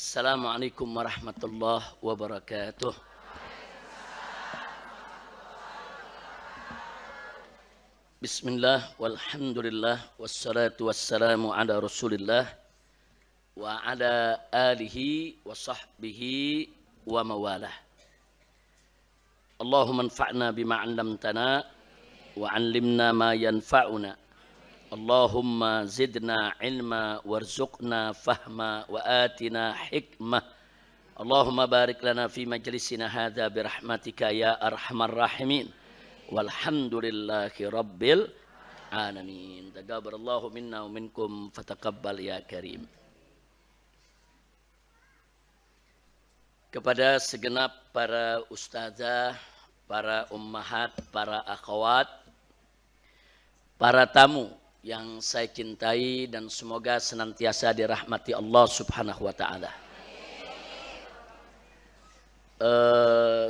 Assalamualaikum warahmatullahi wabarakatuh. Bismillah walhamdulillah wassalatu wassalamu ala rasulillah wa ala alihi wa sahbihi wa mawalah. Allahumma anfa'na bima 'allamtana wa 'allimna ma yanfa'una. Allahumma zidna ilma warzuqna fahma wa atina hikmah. Allahumma barik lana fi majlisina hadha birahmatika ya arhamar rahimin. Walhamdulillahi rabbil alamin. Taqabbalallahu minna wa minkum fataqabbal ya karim. Kepada segenap para ustazah, para ummahat, para akhwat, para tamu yang saya cintai dan semoga senantiasa dirahmati Allah Subhanahu wa ta'ala.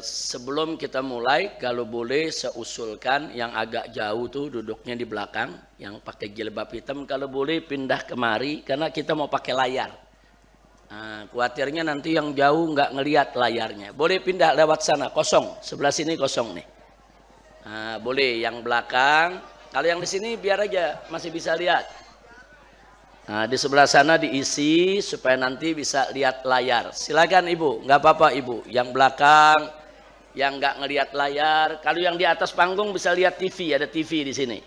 Sebelum kita mulai, kalau boleh saya usulkan yang agak jauh tuh duduknya di belakang, yang pakai jilbab hitam kalau boleh pindah kemari karena kita mau pakai layar. Khawatirnya nanti yang jauh nggak ngelihat layarnya. Boleh pindah lewat sana, kosong, sebelah sini kosong nih. Boleh yang belakang. Kalau yang di sini biar aja masih bisa lihat. Di sebelah sana diisi supaya nanti bisa lihat layar. Silakan ibu, nggak apa-apa ibu. Yang belakang, yang nggak ngelihat layar. Kalau yang di atas panggung bisa lihat TV, ada TV di sini.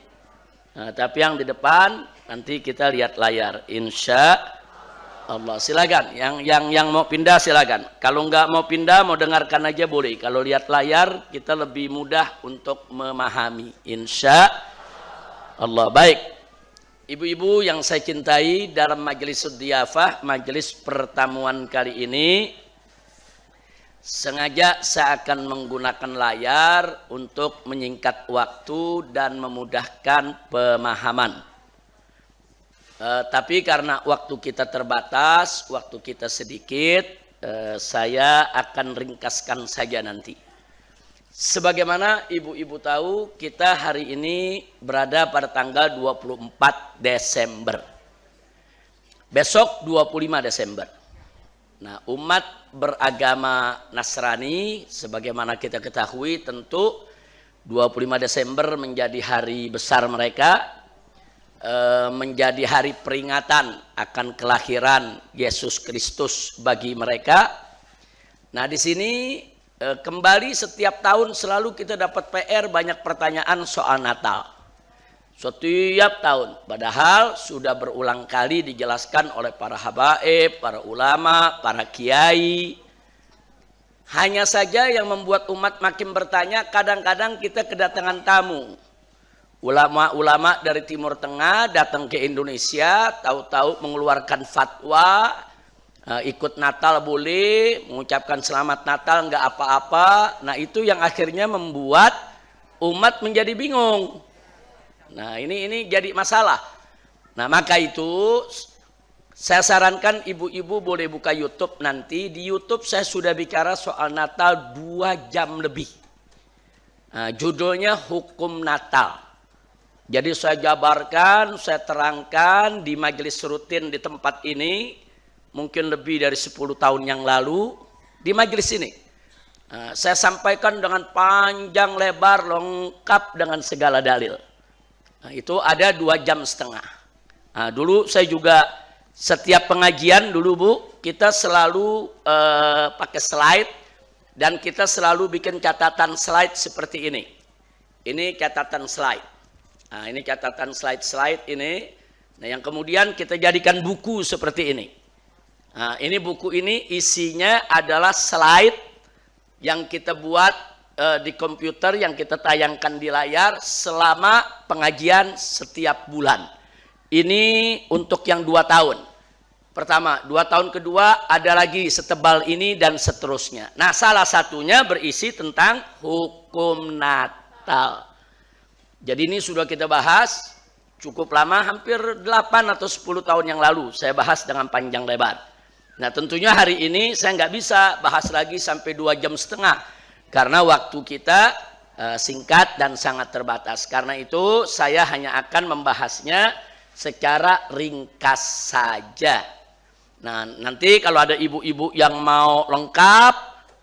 Tapi yang di depan nanti kita lihat layar. Insya Allah. Silakan. Yang mau pindah silakan. Kalau nggak mau pindah, mau dengarkan aja boleh. Kalau lihat layar kita lebih mudah untuk memahami. Insya Allah. Baik, ibu-ibu yang saya cintai, dalam majelis dhiyafah, majelis pertemuan kali ini sengaja saya akan menggunakan layar untuk menyingkat waktu dan memudahkan pemahaman. Tapi karena waktu kita terbatas, waktu kita sedikit, saya akan ringkaskan saja nanti. Sebagaimana ibu-ibu tahu, kita hari ini berada pada tanggal 24 Desember. Besok 25 Desember. Nah, umat beragama Nasrani, sebagaimana kita ketahui tentu 25 Desember menjadi hari besar mereka, menjadi hari peringatan akan kelahiran Yesus Kristus bagi mereka. Nah, di sini kembali setiap tahun selalu kita dapat PR banyak pertanyaan soal Natal. Setiap tahun. Padahal sudah berulang kali dijelaskan oleh para habaib, para ulama, para kiai. Hanya saja yang membuat umat makin bertanya, kadang-kadang kita kedatangan tamu. Ulama-ulama dari Timur Tengah datang ke Indonesia, tahu-tahu mengeluarkan fatwa, ikut Natal boleh, mengucapkan selamat Natal enggak apa-apa. Nah, itu yang akhirnya membuat umat menjadi bingung. Nah, ini jadi masalah. Nah, maka itu saya sarankan ibu-ibu boleh buka YouTube nanti. Di YouTube saya sudah bicara soal Natal 2 jam lebih. Judulnya Hukum Natal. Jadi saya jabarkan, saya terangkan di majelis rutin di tempat ini. Mungkin lebih dari 10 tahun yang lalu di majelis ini. Saya sampaikan dengan panjang lebar, lengkap dengan segala dalil. Itu ada 2,5 jam. Dulu saya juga setiap pengajian dulu Bu, kita selalu pakai slide dan kita selalu bikin catatan slide seperti ini. Ini catatan slide. Ini catatan slide ini. Nah, yang kemudian kita jadikan buku seperti ini. Nah, ini buku ini isinya adalah slide yang kita buat di komputer, yang kita tayangkan di layar selama pengajian setiap bulan. Ini untuk yang 2 tahun. Pertama, 2 tahun kedua ada lagi setebal ini dan seterusnya. Nah, salah satunya berisi tentang hukum Natal. Jadi ini sudah kita bahas cukup lama, hampir 8 atau 10 tahun yang lalu saya bahas dengan panjang lebar. Nah, tentunya hari ini saya nggak bisa bahas lagi sampai 2,5 jam karena waktu kita singkat dan sangat terbatas. Karena itu saya hanya akan membahasnya secara ringkas saja. Nah, nanti kalau ada ibu-ibu yang mau lengkap,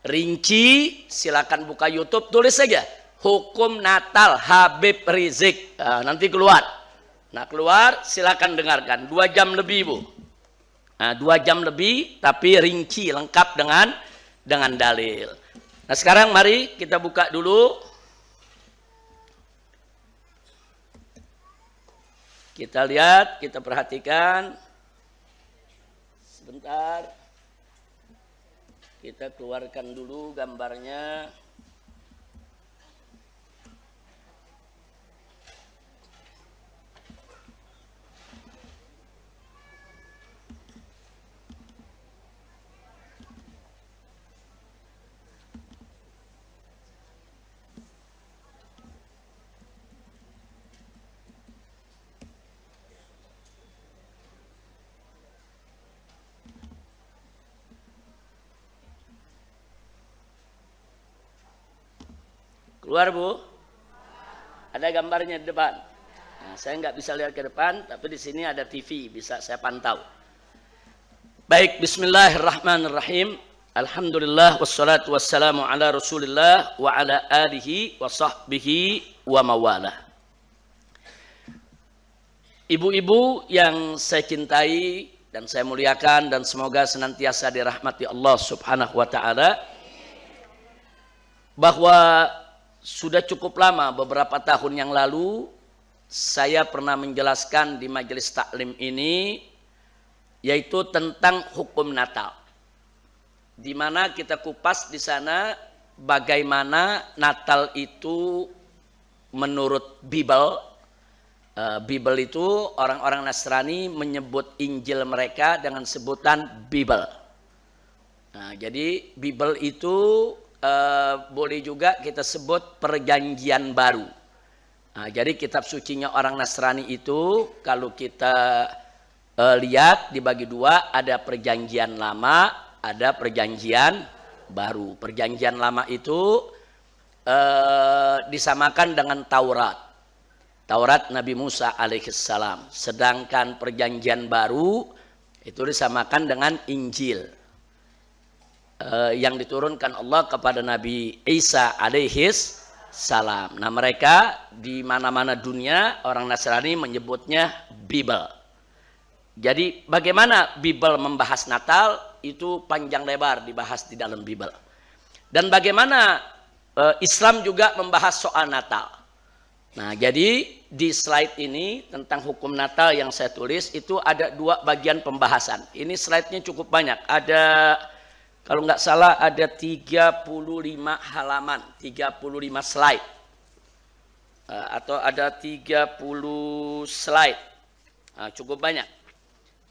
rinci, silakan buka YouTube, tulis saja Hukum Natal Habib Rizik. Nah, nanti keluar. Nah, keluar silakan dengarkan. 2 jam lebih, Bu. Nah, 2 jam lebih tapi rinci lengkap dengan dalil. Nah, sekarang mari kita buka dulu. Kita lihat, kita perhatikan. Sebentar. Kita keluarkan dulu gambarnya. Keluar, Bu? Ada gambarnya di depan. Nah, saya nggak bisa lihat ke depan, tapi di sini ada TV, bisa saya pantau. Baik, bismillahirrahmanirrahim. Alhamdulillah wassalatu wassalamu ala Rasulillah wa ala alihi wa sahbihi wa mawalah. Ibu-ibu yang saya cintai dan saya muliakan dan semoga senantiasa dirahmati Allah Subhanahu wa taala, bahwa sudah cukup lama, beberapa tahun yang lalu, saya pernah menjelaskan di majelis taklim ini, yaitu tentang hukum Natal. Di mana kita kupas di sana bagaimana Natal itu menurut Bible. Bible itu orang-orang Nasrani menyebut Injil mereka dengan sebutan Bible. Nah, jadi Bible itu boleh juga kita sebut perjanjian baru. Nah, jadi kitab sucinya orang Nasrani itu kalau kita lihat dibagi 2, ada perjanjian lama, ada perjanjian baru. Perjanjian lama itu disamakan dengan Taurat. Taurat Nabi Musa alaihissalam. Sedangkan perjanjian baru itu disamakan dengan Injil. Yang diturunkan Allah kepada Nabi Isa alaihis salam. Nah, mereka di mana-mana dunia orang Nasrani menyebutnya Bible. Jadi bagaimana Bible membahas Natal itu panjang lebar dibahas di dalam Bible. Dan bagaimana Islam juga membahas soal Natal. Nah, jadi di slide ini tentang hukum Natal yang saya tulis itu ada 2 bagian pembahasan. Ini slide-nya cukup banyak. Ada, kalau nggak salah ada 35 halaman, 35 slide. Atau ada 30 slide. Nah, cukup banyak.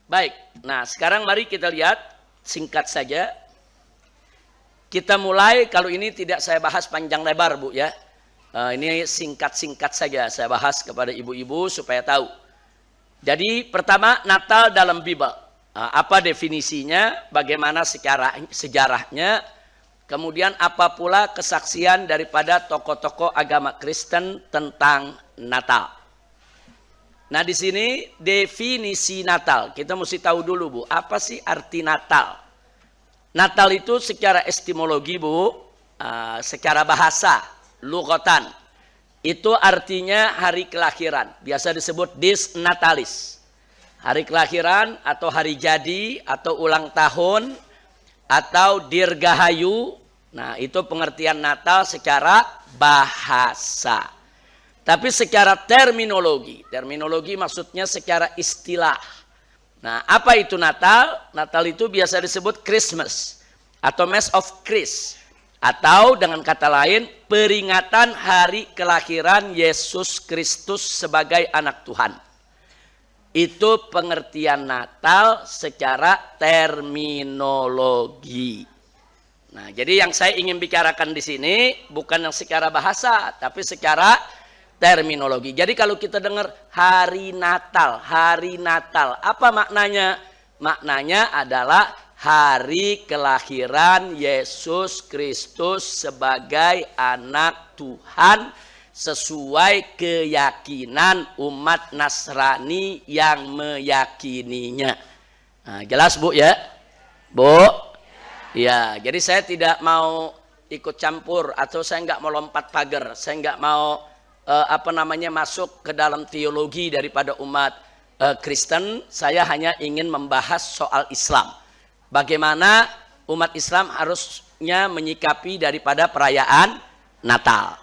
Baik, nah sekarang mari kita lihat singkat saja. Kita mulai, kalau ini tidak saya bahas panjang lebar, Bu, ya. Ini singkat-singkat saja saya bahas kepada ibu-ibu supaya tahu. Jadi pertama, Natal dalam Bible. Apa definisinya, bagaimana sejarahnya, kemudian apa pula kesaksian daripada tokoh-tokoh agama Kristen tentang Natal. Nah, di sini definisi Natal, kita mesti tahu dulu, Bu, apa sih arti Natal? Natal itu secara etimologi, Bu, secara bahasa, lughatan, itu artinya hari kelahiran, biasa disebut dis natalis. Hari kelahiran atau hari jadi atau ulang tahun atau dirgahayu. Nah, itu pengertian Natal secara bahasa. Tapi secara terminologi maksudnya secara istilah. Nah, apa itu Natal? Natal itu biasa disebut Christmas atau Mass of Christ. Atau dengan kata lain, peringatan hari kelahiran Yesus Kristus sebagai anak Tuhan. Itu pengertian Natal secara terminologi. Nah, jadi yang saya ingin bicarakan di sini bukan yang secara bahasa, tapi secara terminologi. Jadi kalau kita dengar hari Natal, apa maknanya? Maknanya adalah hari kelahiran Yesus Kristus sebagai anak Tuhan sesuai keyakinan umat Nasrani yang meyakininya. Nah, jelas Bu ya? Bu? Ya, jadi saya tidak mau ikut campur atau saya nggak mau lompat pagar. Saya nggak mau masuk ke dalam teologi daripada umat Kristen. Saya hanya ingin membahas soal Islam. Bagaimana umat Islam harusnya menyikapi daripada perayaan Natal.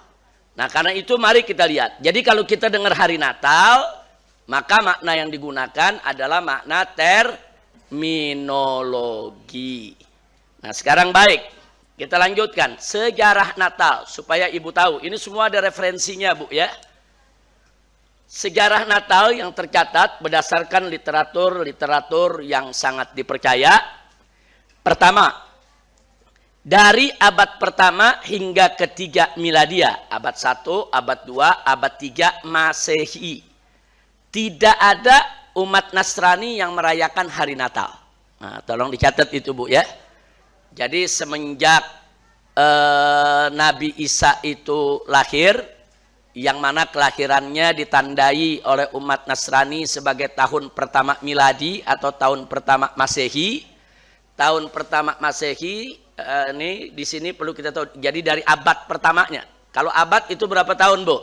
Nah, karena itu mari kita lihat. Jadi kalau kita dengar hari Natal, maka makna yang digunakan adalah makna terminologi. Nah, sekarang baik, kita lanjutkan sejarah Natal supaya Ibu tahu. Ini semua ada referensinya, Bu ya. Sejarah Natal yang tercatat berdasarkan literatur yang sangat dipercaya. Pertama, dari abad pertama hingga ketiga miladia, abad 1, abad 2, abad 3 Masehi. Tidak ada umat Nasrani yang merayakan hari Natal. Nah, tolong dicatat itu Bu ya. Jadi semenjak Nabi Isa itu lahir, yang mana kelahirannya ditandai oleh umat Nasrani sebagai tahun pertama miladi atau tahun pertama Masehi. Tahun pertama Masehi ini di sini perlu kita tahu. Jadi dari abad pertamanya. Kalau abad itu berapa tahun, Bu?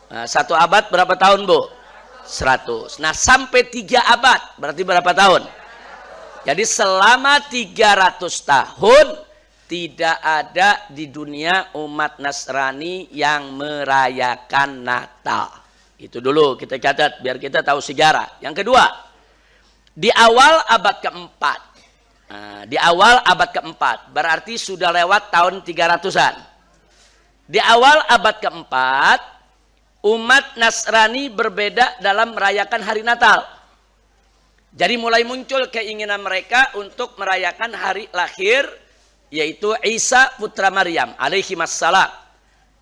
Nah, 1 abad berapa tahun, Bu? 100. Nah, sampai 3 abad berarti berapa tahun? Jadi selama 300 tahun tidak ada di dunia umat Nasrani yang merayakan Natal. Itu dulu kita catat biar kita tahu sejarah. Yang kedua, di awal abad keempat. Nah, di awal abad keempat berarti sudah lewat tahun 300-an. Di awal abad keempat, umat Nasrani berbeda dalam merayakan hari Natal. Jadi mulai muncul keinginan mereka untuk merayakan hari lahir, yaitu Isa putra Maryam alaihi wassalam.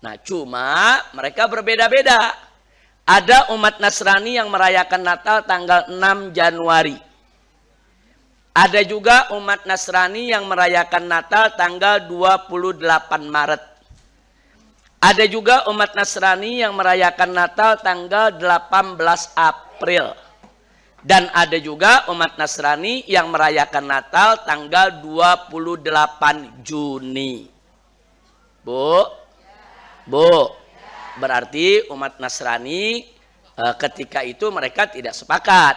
Nah, cuma mereka berbeda-beda. Ada umat Nasrani yang merayakan Natal tanggal 6 Januari. Ada juga umat Nasrani yang merayakan Natal tanggal 28 Maret. Ada juga umat Nasrani yang merayakan Natal tanggal 18 April. Dan ada juga umat Nasrani yang merayakan Natal tanggal 28 Juni. Bu? Berarti umat Nasrani ketika itu mereka tidak sepakat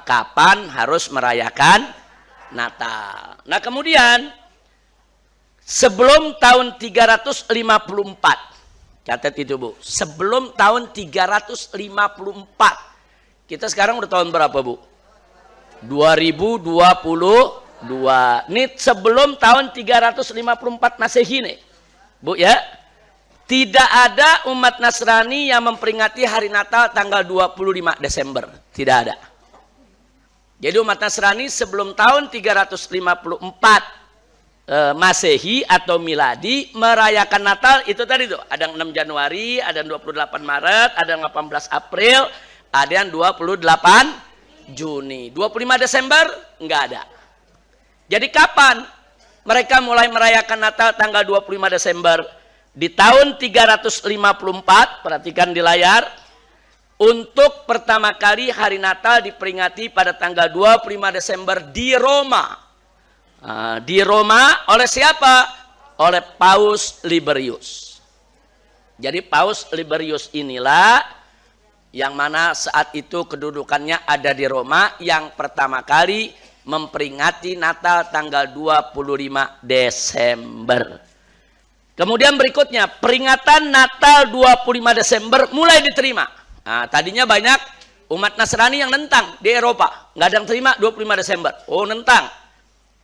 kapan harus merayakan Natal. Nah, kemudian sebelum tahun 354, catat itu Bu, sebelum tahun 354, kita sekarang udah tahun berapa Bu? 2022. Ini sebelum tahun 354 Masehi nih Bu ya. Tidak ada umat Nasrani yang memperingati hari Natal tanggal 25 Desember. Tidak ada. Jadi umat Nasrani sebelum tahun 354 Masehi atau Miladi merayakan Natal itu tadi tuh. Ada 6 Januari, ada 28 Maret, ada 18 April, ada yang 28 Juni. 25 Desember enggak ada. Jadi kapan mereka mulai merayakan Natal tanggal 25 Desember? Di tahun 354, perhatikan di layar, untuk pertama kali hari Natal diperingati pada tanggal 25 Desember di Roma. Nah, di Roma oleh siapa? Oleh Paus Liberius. Jadi Paus Liberius inilah yang mana saat itu kedudukannya ada di Roma yang pertama kali memperingati Natal tanggal 25 Desember. Kemudian berikutnya peringatan Natal 25 Desember mulai diterima. Nah, tadinya banyak umat Nasrani yang nentang di Eropa, nggak ada yang terima 25 Desember. Oh, nentang.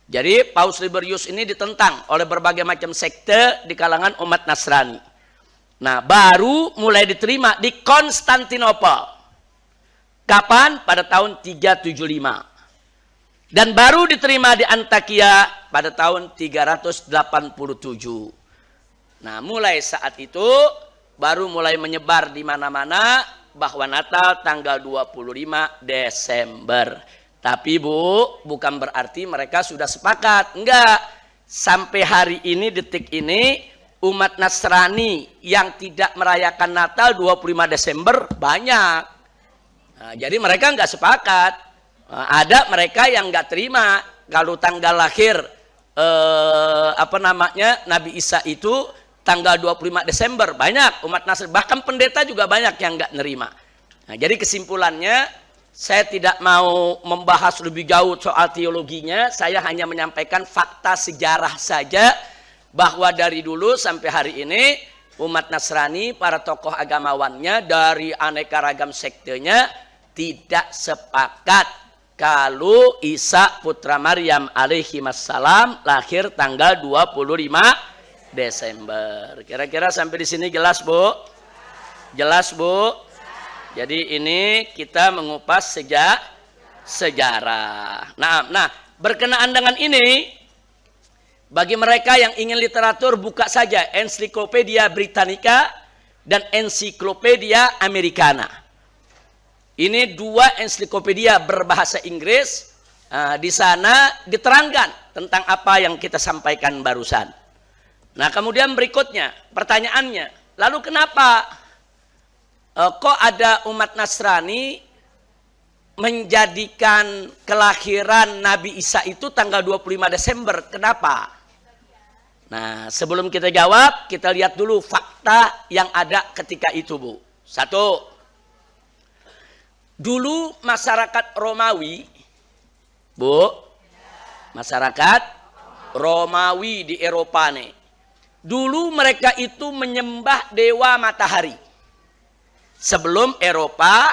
Jadi Paus Liberius ini ditentang oleh berbagai macam sekte di kalangan umat Nasrani. Nah, baru mulai diterima di Konstantinopel. Kapan? Pada tahun 375. Dan baru diterima di Antakya pada tahun 387. Nah, mulai saat itu baru mulai menyebar di mana-mana bahwa Natal tanggal 25 Desember. Tapi Bu, bukan berarti mereka sudah sepakat. Enggak. Sampai hari ini, detik ini, umat Nasrani yang tidak merayakan Natal 25 Desember banyak. Nah, jadi mereka enggak sepakat. Ada mereka yang nggak terima kalau tanggal lahir Nabi Isa itu tanggal 25 Desember. Banyak umat Nasrani, bahkan pendeta juga banyak yang nggak nerima. Nah, jadi kesimpulannya, saya tidak mau membahas lebih jauh soal teologinya. Saya hanya menyampaikan fakta sejarah saja, bahwa dari dulu sampai hari ini umat Nasrani, para tokoh agamawannya dari aneka ragam sektenya tidak sepakat kalau Isa putra Maryam alaihi wassalam lahir tanggal 25 Desember. Kira-kira sampai di sini jelas, Bu? Jelas, Bu? Jadi ini kita mengupas sejarah. Nah, berkenaan dengan ini, bagi mereka yang ingin literatur, buka saja Encyclopedia Britannica dan Encyclopedia Americana. Ini dua ensiklopedia berbahasa Inggris. Di sana diterangkan tentang apa yang kita sampaikan barusan. Nah, kemudian berikutnya pertanyaannya, lalu kenapa kok ada umat Nasrani menjadikan kelahiran Nabi Isa itu tanggal 25 Desember? Kenapa? Nah, sebelum kita jawab, kita lihat dulu fakta yang ada ketika itu, Bu. Satu, dulu masyarakat Romawi, Bu, masyarakat Romawi di Eropa nih, dulu mereka itu menyembah dewa matahari. Sebelum Eropa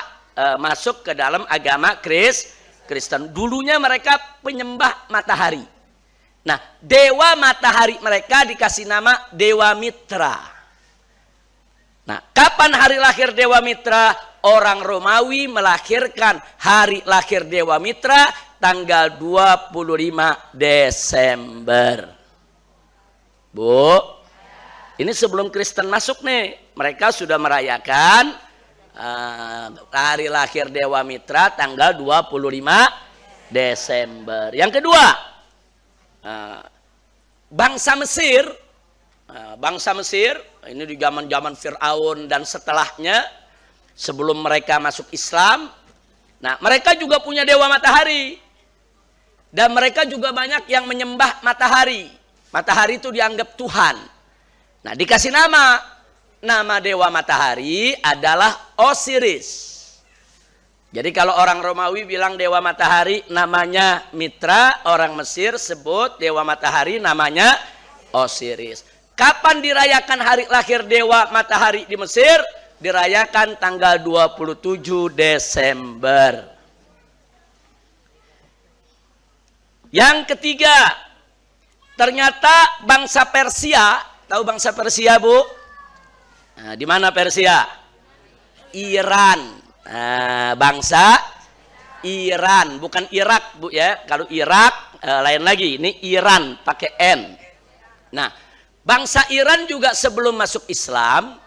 masuk ke dalam agama Kristen, dulunya mereka penyembah matahari. Nah, dewa matahari mereka dikasih nama Dewa Mitra. Nah, kapan hari lahir Dewa Mitra? Orang Romawi melahirkan hari lahir Dewa Mitra tanggal 25 Desember. Bu, ini sebelum Kristen masuk nih, mereka sudah merayakan hari lahir Dewa Mitra tanggal 25 Desember. Yang kedua, bangsa Mesir, ini di zaman Fir'aun dan setelahnya, sebelum mereka masuk Islam, nah mereka juga punya dewa matahari, dan mereka juga banyak yang menyembah matahari. Matahari itu dianggap Tuhan. Nah, dikasih nama dewa matahari adalah Osiris. Jadi kalau orang Romawi bilang dewa matahari namanya Mitra, orang Mesir sebut dewa matahari namanya Osiris. Kapan dirayakan hari lahir dewa matahari di Mesir? Dirayakan tanggal 27 Desember. Yang ketiga, ternyata bangsa Persia, tahu bangsa Persia, Bu? Nah, di mana Persia? Iran. Bangsa Iran, bukan Irak, Bu ya. Kalau Irak lain lagi, ini Iran pakai N. Nah, bangsa Iran juga sebelum masuk Islam,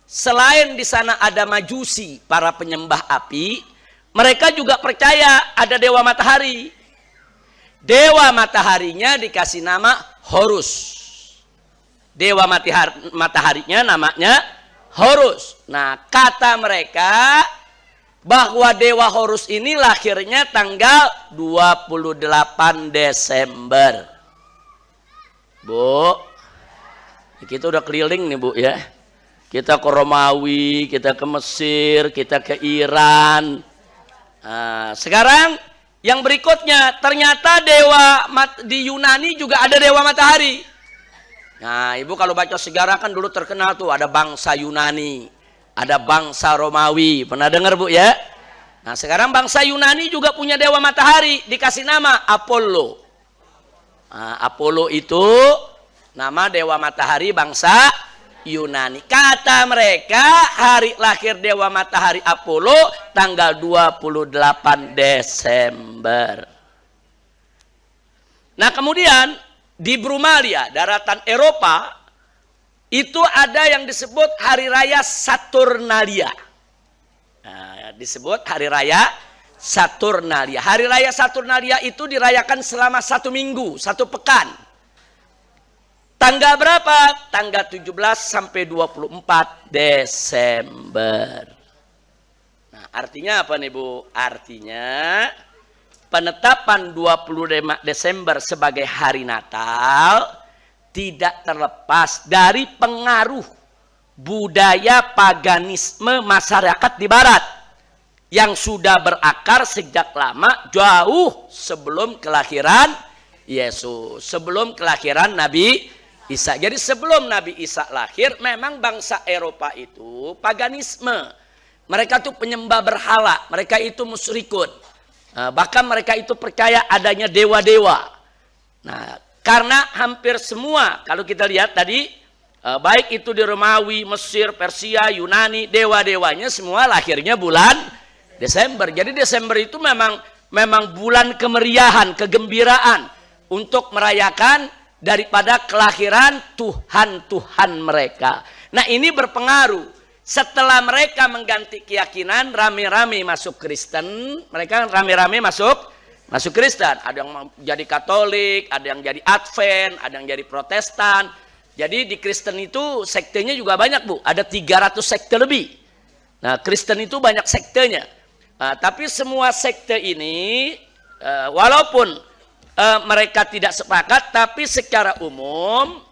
selain di sana ada Majusi, para penyembah api, mereka juga percaya ada dewa matahari. Dewa mataharinya dikasih nama Horus. Dewa mataharinya namanya Horus. Nah, kata mereka bahwa Dewa Horus ini lahirnya tanggal 28 Desember. Bu, kita udah keliling nih, Bu ya. Kita ke Romawi, kita ke Mesir, kita ke Iran. Nah, sekarang yang berikutnya, ternyata di Yunani juga ada dewa matahari. Nah, Ibu kalau baca sejarah kan dulu terkenal tuh, ada bangsa Yunani, ada bangsa Romawi. Pernah dengar, Bu ya? Nah, sekarang bangsa Yunani juga punya dewa matahari, dikasih nama Apollo. Nah, Apollo itu nama dewa matahari bangsa Yunani. Kata mereka hari lahir dewa matahari Apollo tanggal 28 Desember. Nah, kemudian di Brumalia, daratan Eropa, itu ada yang disebut hari raya Saturnalia. Nah, disebut hari raya Saturnalia. Hari raya Saturnalia itu dirayakan selama 1 minggu, 1 pekan. Tanggal berapa? Tanggal 17 sampai 24 Desember. Nah, artinya apa nih, Bu? Artinya penetapan 25 Desember sebagai hari Natal tidak terlepas dari pengaruh budaya paganisme masyarakat di Barat yang sudah berakar sejak lama, jauh sebelum kelahiran Yesus, sebelum kelahiran Nabi Isa. Jadi sebelum Nabi Isa lahir, memang bangsa Eropa itu paganisme. Mereka itu penyembah berhala, mereka itu musyrikun. Bahkan mereka itu percaya adanya dewa-dewa. Nah, karena hampir semua, kalau kita lihat tadi, baik itu di Romawi, Mesir, Persia, Yunani, dewa-dewanya semua lahirnya bulan Desember. Jadi Desember itu memang bulan kemeriahan, kegembiraan untuk merayakan daripada kelahiran Tuhan-Tuhan mereka. Nah, ini berpengaruh. Setelah mereka mengganti keyakinan, rame-rame masuk Kristen. Mereka rame-rame masuk Kristen. Ada yang jadi Katolik, ada yang jadi Advent, ada yang jadi Protestan. Jadi di Kristen itu sektenya juga banyak, Bu. Ada 300 sekte lebih. Nah, Kristen itu banyak sektenya. Tapi semua sekte ini, walaupun mereka tidak sepakat, tapi secara umum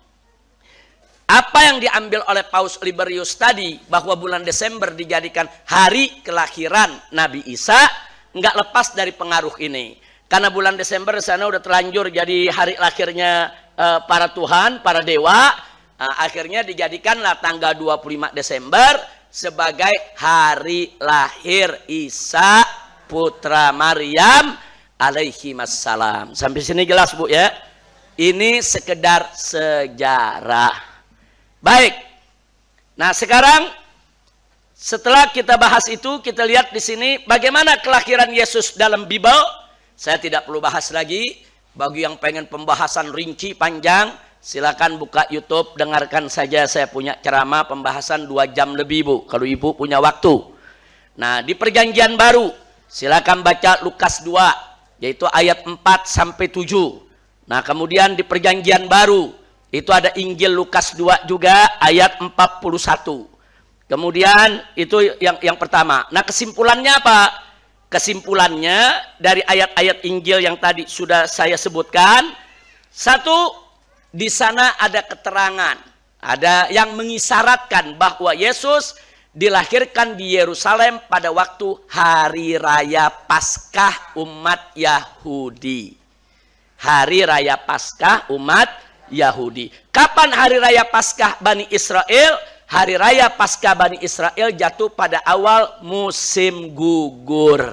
apa yang diambil oleh Paus Liberius tadi, bahwa bulan Desember dijadikan hari kelahiran Nabi Isa, nggak lepas dari pengaruh ini. Karena bulan Desember di sana udah terlanjur jadi hari lahirnya para Tuhan, para dewa, akhirnya dijadikanlah tanggal 25 Desember sebagai hari lahir Isa putra Maryam alaihi wassalam. Sampai sini jelas, Bu ya? Ini sekedar sejarah. Baik. Nah, sekarang setelah kita bahas itu, kita lihat di sini bagaimana kelahiran Yesus dalam Bible. Saya tidak perlu bahas lagi. Bagi yang pengen pembahasan rinci panjang, silakan buka YouTube, dengarkan saja saya punya ceramah pembahasan 2 jam lebih, Bu, kalau Ibu punya waktu. Nah, di Perjanjian Baru silakan baca Lukas 2, yaitu ayat 4 sampai 7. Nah, kemudian di Perjanjian Baru itu ada Injil Lukas 2 juga ayat 41. Kemudian itu yang pertama. Nah, kesimpulannya apa? Kesimpulannya dari ayat-ayat Injil yang tadi sudah saya sebutkan. Satu, di sana ada keterangan, ada yang mengisyaratkan bahwa Yesus dilahirkan di Yerusalem pada waktu hari raya Paskah umat Yahudi. Hari raya Paskah umat Yahudi. Kapan hari raya Paskah Bani Israel? Hari raya Paskah Bani Israel jatuh pada awal musim gugur.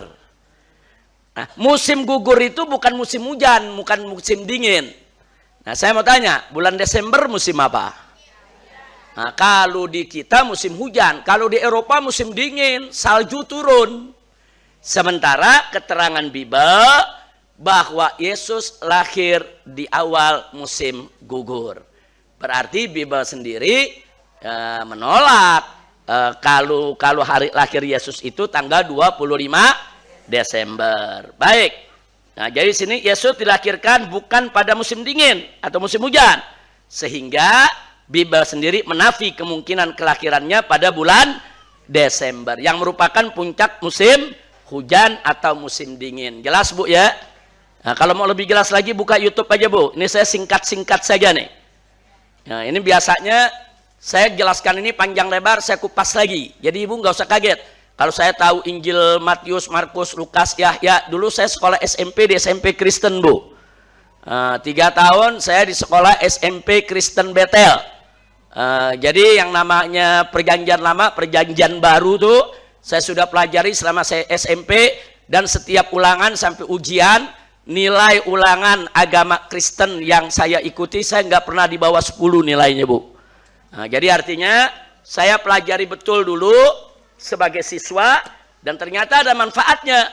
Nah, musim gugur itu bukan musim hujan, bukan musim dingin. Nah, saya mau tanya, bulan Desember musim apa? Nah, kalau di kita musim hujan, kalau di Eropa musim dingin, salju turun. Sementara keterangan Bible bahwa Yesus lahir di awal musim gugur. Berarti Bible sendiri menolak kalau hari lahir Yesus itu tanggal 25 Desember. Baik. Nah, jadi sini Yesus dilahirkan bukan pada musim dingin atau musim hujan. Sehingga Bible sendiri menafi kemungkinan kelahirannya pada bulan Desember yang merupakan puncak musim hujan atau musim dingin. Jelas, Bu ya? Nah, kalau mau lebih jelas lagi buka YouTube aja, Bu. Ini saya singkat-singkat saja nih. Nah, ini biasanya saya jelaskan ini panjang lebar, saya kupas lagi. Jadi Ibu nggak usah kaget. Kalau saya tahu Injil Matius, Markus, Lukas, Yahya, dulu saya sekolah SMP di SMP Kristen, Bu. 3 tahun saya di sekolah SMP Kristen Betel. Jadi yang namanya Perjanjian Lama, Perjanjian Baru tuh saya sudah pelajari selama saya SMP, dan setiap ulangan sampai ujian, nilai ulangan agama Kristen yang saya ikuti, saya nggak pernah di bawah 10 nilainya, Bu. Nah, jadi artinya saya pelajari betul dulu sebagai siswa, dan ternyata ada manfaatnya.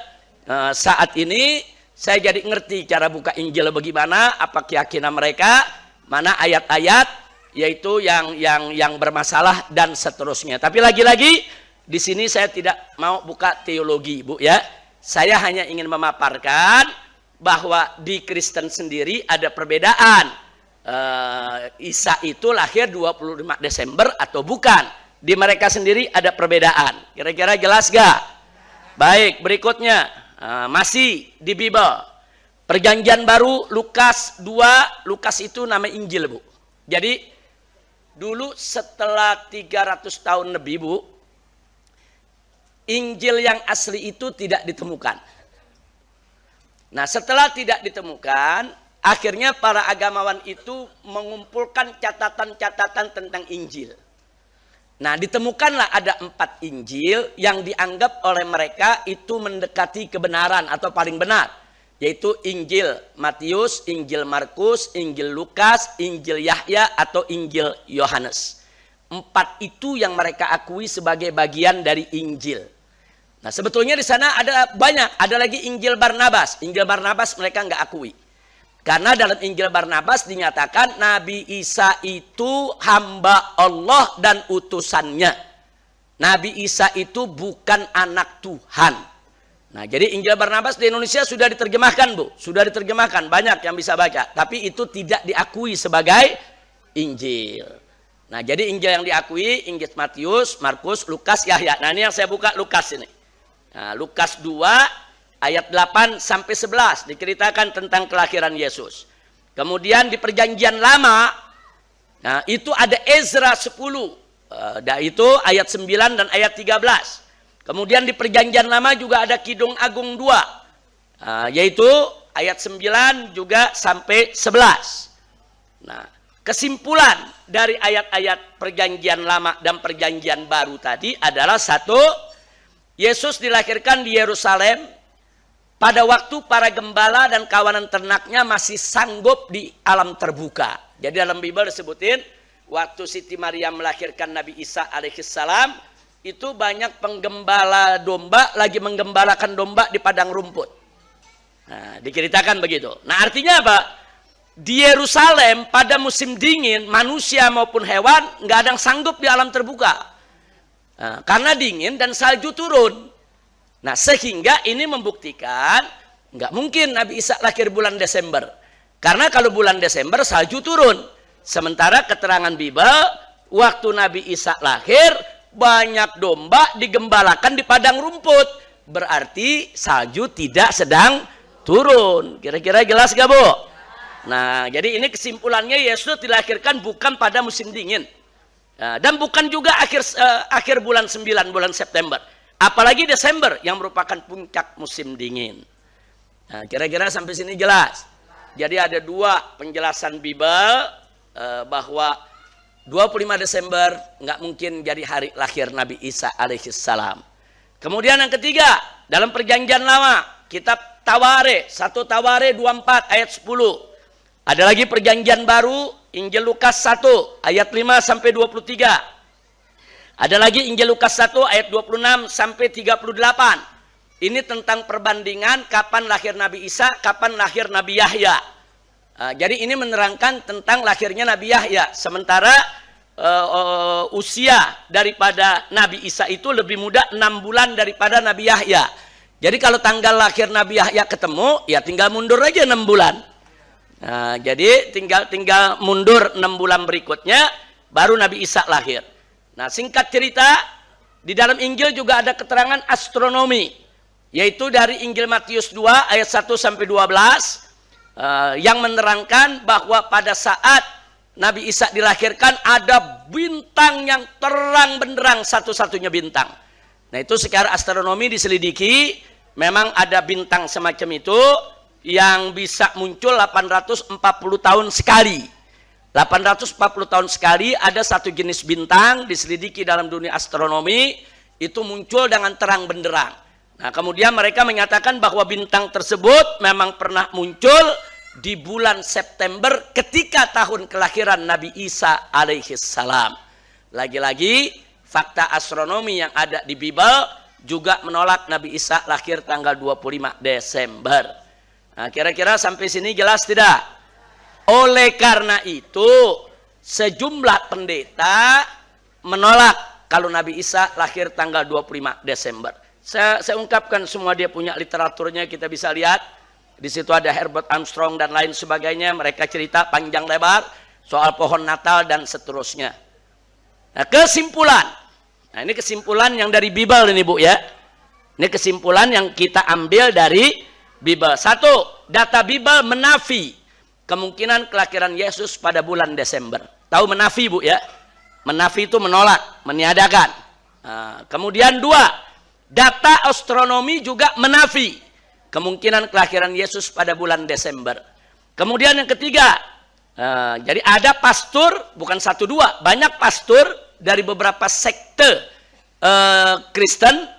Saat ini saya jadi ngerti cara buka Injil bagaimana, apa keyakinan mereka, mana ayat-ayat yaitu yang bermasalah dan seterusnya. Tapi lagi-lagi di sini saya tidak mau buka teologi, Bu ya. Saya hanya ingin memaparkan bahwa di Kristen sendiri ada perbedaan. Isa itu lahir 25 Desember atau bukan. Di mereka sendiri ada perbedaan. Kira-kira jelas gak? Baik, berikutnya. Masih di Bible. Perjanjian baru Lukas 2, Lukas itu nama Injil, Bu. Jadi dulu setelah 300 tahun lebih, Bu, Injil yang asli itu tidak ditemukan. Nah, setelah tidak ditemukan, akhirnya para agamawan itu mengumpulkan catatan-catatan tentang Injil. Nah, ditemukanlah ada 4 Injil yang dianggap oleh mereka itu mendekati kebenaran atau paling benar. Yaitu Injil Matius, Injil Markus, Injil Lukas, Injil Yahya atau Injil Yohanes. 4 itu yang mereka akui sebagai bagian dari Injil. Nah, sebetulnya di sana ada banyak, ada lagi Injil Barnabas. Injil Barnabas mereka nggak akui. Karena dalam Injil Barnabas dinyatakan Nabi Isa itu hamba Allah dan utusannya. Nabi Isa itu bukan anak Tuhan. Nah, jadi Injil Barnabas di Indonesia sudah diterjemahkan, Bu. Sudah diterjemahkan, banyak yang bisa baca. Tapi itu tidak diakui sebagai Injil. Nah, jadi Injil yang diakui, Injil Matius, Markus, Lukas, Yahya. Nah, ini yang saya buka Lukas ini. Nah, Lukas 2 ayat 8 sampai 11 diceritakan tentang kelahiran Yesus. Kemudian di Perjanjian Lama, nah itu ada Ezra 10. Itu ayat 9 dan ayat 13. Kemudian di Perjanjian Lama juga ada Kidung Agung 2, yaitu ayat 9 juga sampai 11. Nah, kesimpulan dari ayat-ayat Perjanjian Lama dan Perjanjian Baru tadi adalah satu, Yesus dilahirkan di Yerusalem pada waktu para gembala dan kawanan ternaknya masih sanggup di alam terbuka. Jadi dalam Bible disebutin, waktu Siti Maria melahirkan Nabi Isa alaihissalam, itu banyak penggembala domba lagi menggembalakan domba di padang rumput. Nah, diceritakan begitu. Nah, artinya apa? Di Yerusalem pada musim dingin, manusia maupun hewan nggak ada yang sanggup di alam terbuka. Nah, karena dingin dan salju turun. Nah, sehingga ini membuktikan nggak mungkin Nabi Isa lahir bulan Desember. Karena kalau bulan Desember salju turun. Sementara keterangan Bible, waktu Nabi Isa lahir, banyak domba digembalakan di padang rumput. Berarti salju tidak sedang turun. Kira-kira jelas gak, Bu? Nah, jadi ini kesimpulannya Yesus dilahirkan bukan pada musim dingin. Nah, dan bukan juga akhir bulan 9, bulan September. Apalagi Desember yang merupakan puncak musim dingin. Nah, kira-kira sampai sini jelas. Jadi ada 2 penjelasan Bible bahwa 25 Desember nggak mungkin jadi hari lahir Nabi Isa alaihissalam. Kemudian yang ketiga, dalam Perjanjian Lama, kitab Taware, 1 Taware 24 ayat 10. Ada lagi Perjanjian Baru, Injil Lukas 1 ayat 5 sampai 23. Ada lagi Injil Lukas 1 ayat 26 sampai 38. Ini tentang perbandingan kapan lahir Nabi Isa, kapan lahir Nabi Yahya. Jadi ini menerangkan tentang lahirnya Nabi Yahya. Sementara usia daripada Nabi Isa itu lebih muda 6 bulan daripada Nabi Yahya. Jadi kalau tanggal lahir Nabi Yahya ketemu, ya tinggal mundur aja 6 bulan. Nah, jadi tinggal mundur 6 bulan berikutnya, baru Nabi Isa lahir. Nah, singkat cerita, di dalam Injil juga ada keterangan astronomi. Yaitu dari Injil Matius 2 ayat 1 sampai 12. Yang menerangkan bahwa pada saat Nabi Isa dilahirkan ada bintang yang terang benderang, satu-satunya bintang. Nah, itu secara astronomi diselidiki, memang ada bintang semacam itu yang bisa muncul 840 tahun sekali. 840 tahun sekali ada satu jenis bintang diselidiki dalam dunia astronomi, itu muncul dengan terang benderang. Nah, kemudian mereka menyatakan bahwa bintang tersebut memang pernah muncul di bulan September ketika tahun kelahiran Nabi Isa alaihissalam. Lagi-lagi fakta astronomi yang ada di Bible juga menolak Nabi Isa lahir tanggal 25 Desember. Nah, kira-kira sampai sini jelas tidak? Oleh karena itu, sejumlah pendeta menolak kalau Nabi Isa lahir tanggal 25 Desember. Saya ungkapkan semua, dia punya literaturnya, kita bisa lihat. Di situ ada Herbert Armstrong dan lain sebagainya. Mereka cerita panjang lebar soal pohon Natal dan seterusnya. Nah, kesimpulan. Nah, ini kesimpulan yang dari Bible ini, Bu, ya. Ini kesimpulan yang kita ambil dari Bible. Satu, data Bible menafi kemungkinan kelahiran Yesus pada bulan Desember. Tahu menafi, Bu, ya? Menafi itu menolak, meniadakan. Nah, kemudian dua, data astronomi juga menafi kemungkinan kelahiran Yesus pada bulan Desember. Kemudian yang ketiga, jadi ada pastor, bukan satu dua, banyak pastor dari beberapa sekte Kristen,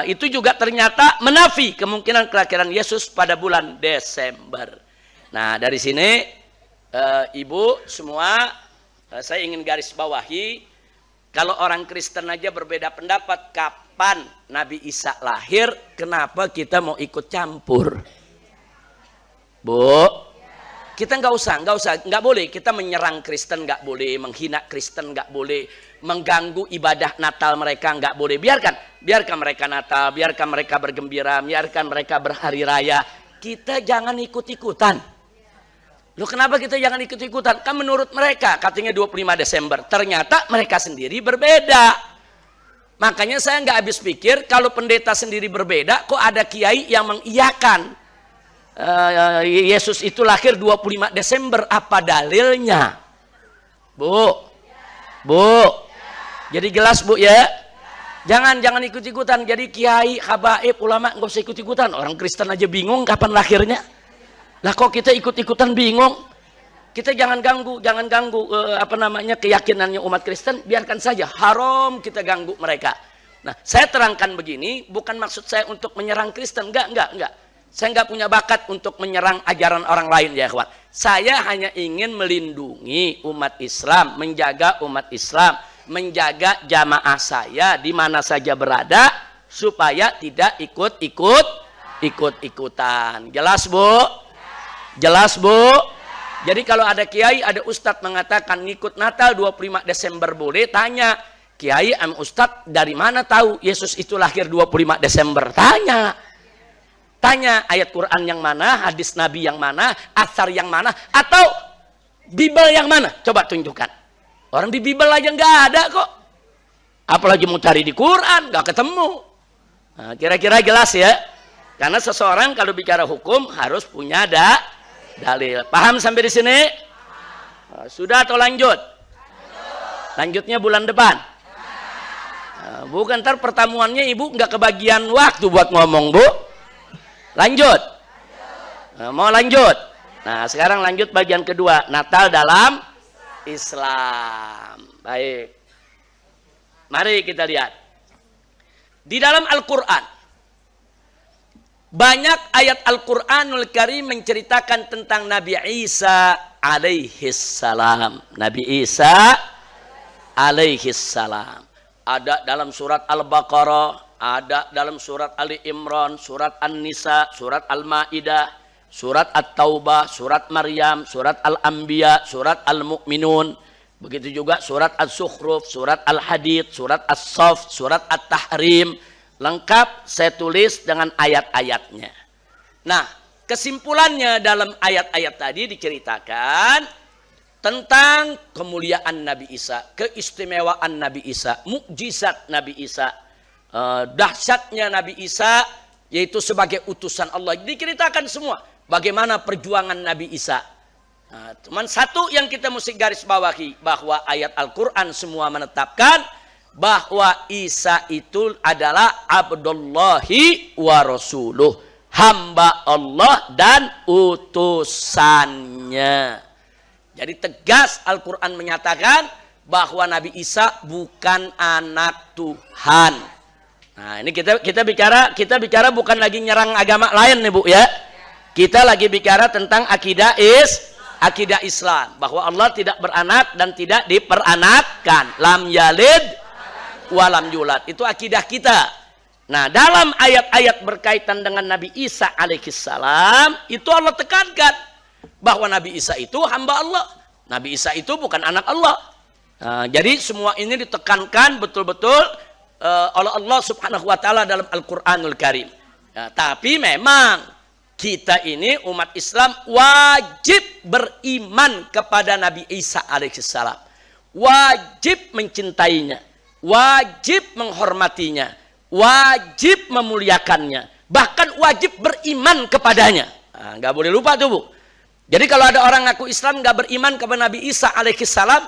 itu juga ternyata menafi kemungkinan kelahiran Yesus pada bulan Desember. Nah, dari sini Ibu semua, saya ingin garis bawahi, kalau orang Kristen aja berbeda pendapat kapan Nabi Isa lahir, kenapa kita mau ikut campur? Bu, kita nggak boleh kita menyerang Kristen, nggak boleh menghina Kristen, nggak boleh mengganggu ibadah Natal mereka, nggak boleh. Biarkan mereka Natal, biarkan mereka bergembira, biarkan mereka berhari raya. Kita jangan ikut-ikutan. Loh, kenapa kita jangan ikut-ikutan? Kan menurut mereka katanya 25 Desember. Ternyata mereka sendiri berbeda. Makanya saya nggak habis pikir kalau pendeta sendiri berbeda, kok ada kiai yang mengiyakan Yesus itu lahir 25 Desember. Apa dalilnya? Bu. Jadi jelas, Bu, ya. Jangan ikut-ikutan. Jadi kiai, habaib, ulama nggak usah ikut-ikutan. Orang Kristen aja bingung kapan lahirnya. Lah kok kita ikut-ikutan bingung? Kita jangan ganggu keyakinannya umat Kristen, biarkan saja. Haram kita ganggu mereka. Nah, saya terangkan begini, bukan maksud saya untuk menyerang Kristen, enggak. Saya enggak punya bakat untuk menyerang ajaran orang lain, ya kawan. Saya hanya ingin melindungi umat Islam, menjaga umat Islam, menjaga jamaah saya di mana saja berada supaya tidak ikut-ikutan. Jelas, Bu? Jelas, Bu? Jadi kalau ada kiai, ada ustadz mengatakan ngikut Natal 25 Desember boleh, tanya, kiai am ustadz dari mana tahu Yesus itu lahir 25 Desember? Tanya ayat Quran yang mana, hadis Nabi yang mana, asar yang mana, atau Bible yang mana? Coba tunjukkan. Orang di Bible aja nggak ada kok. Apalagi mau cari di Quran, nggak ketemu. Nah, kira-kira jelas ya? Karena seseorang kalau bicara hukum harus punya dalil. Paham sampai di sini? Sudah atau lanjut? Lanjutnya bulan depan. Bukan ntar pertemuannya Ibu nggak kebagian waktu buat ngomong, Bu. Lanjut. Mau lanjut? Nah, sekarang lanjut bagian kedua, Natal dalam Islam. Baik. Mari kita lihat. Di dalam Al-Quran, banyak ayat Al-Quranul Karim menceritakan tentang Nabi Isa alaihissalam. Nabi Isa alaihissalam. Ada dalam surat Al-Baqarah, ada dalam surat Ali Imran, surat An-Nisa, surat Al-Ma'idah, surat At-Taubah, surat Maryam, surat Al-Anbiya, surat Al-Mu'minun. Begitu juga surat Al-Zukhruf, surat Al-Hadid, surat As-Saff, surat At-Tahrim. Lengkap saya tulis dengan ayat-ayatnya. Nah, kesimpulannya dalam ayat-ayat tadi diceritakan tentang kemuliaan Nabi Isa, keistimewaan Nabi Isa, mukjizat Nabi Isa, dahsyatnya Nabi Isa, yaitu sebagai utusan Allah. Diceritakan semua bagaimana perjuangan Nabi Isa. Nah, cuman satu yang kita mesti garis bawahi, bahwa ayat Al-Quran semua menetapkan bahwa Isa itu adalah Abdullahi wa Rasuluh, hamba Allah dan utusannya. Jadi tegas Al-Quran menyatakan bahwa Nabi Isa bukan anak Tuhan. Nah, ini kita bicara bukan lagi nyerang agama lain nih, Bu, ya. Kita lagi bicara tentang akidah Islam, bahwa Allah tidak beranak dan tidak diperanakkan. Lam yalid walam yulad, itu akidah kita. Nah, dalam ayat-ayat berkaitan dengan Nabi Isa alaihissalam, itu Allah tekankan bahwa Nabi Isa itu hamba Allah. Nabi Isa itu bukan anak Allah. Nah, jadi semua ini ditekankan betul-betul oleh Allah subhanahu wa ta'ala dalam Al-Quranul Karim. Nah, tapi memang kita ini umat Islam wajib beriman kepada Nabi Isa alaihissalam. Wajib mencintainya, wajib menghormatinya, wajib memuliakannya, bahkan wajib beriman kepadanya. Nah, nggak boleh lupa tuh, Bu. Jadi kalau ada orang ngaku Islam nggak beriman kepada Nabi Isa alaihissalam,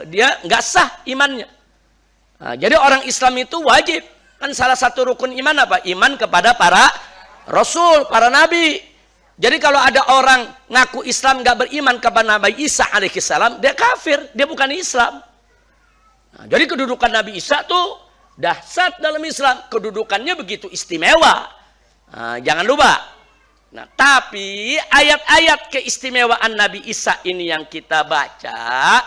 dia nggak sah imannya. Nah, jadi orang Islam itu wajib, kan salah satu rukun iman apa? Iman kepada para Rasul, para Nabi. Jadi kalau ada orang ngaku Islam nggak beriman kepada Nabi Isa alaihissalam, dia kafir, dia bukan Islam. Nah, jadi kedudukan Nabi Isa tuh dahsyat dalam Islam, kedudukannya begitu istimewa. Nah, jangan lupa. Nah, tapi ayat-ayat keistimewaan Nabi Isa ini yang kita baca,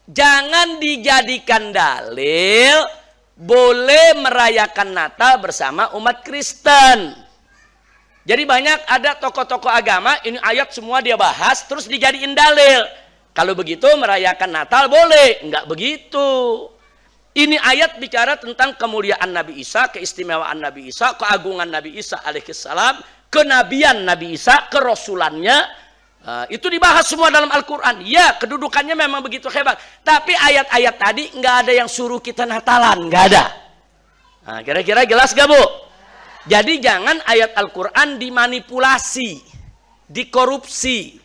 jangan dijadikan dalil boleh merayakan Natal bersama umat Kristen. Jadi banyak ada tokoh-tokoh agama, ini ayat semua dia bahas, terus dijadiin dalil. Kalau begitu merayakan Natal boleh, enggak begitu. Ini ayat bicara tentang kemuliaan Nabi Isa, keistimewaan Nabi Isa, keagungan Nabi Isa alaihissalam, kenabian Nabi Isa, kerasulannya. Itu dibahas semua dalam Al-Quran. Ya, kedudukannya memang begitu hebat. Tapi ayat-ayat tadi nggak ada yang suruh kita Natalan, nggak ada. Nah, kira-kira jelas gak, Bu? Jadi jangan ayat Al-Quran dimanipulasi, dikorupsi.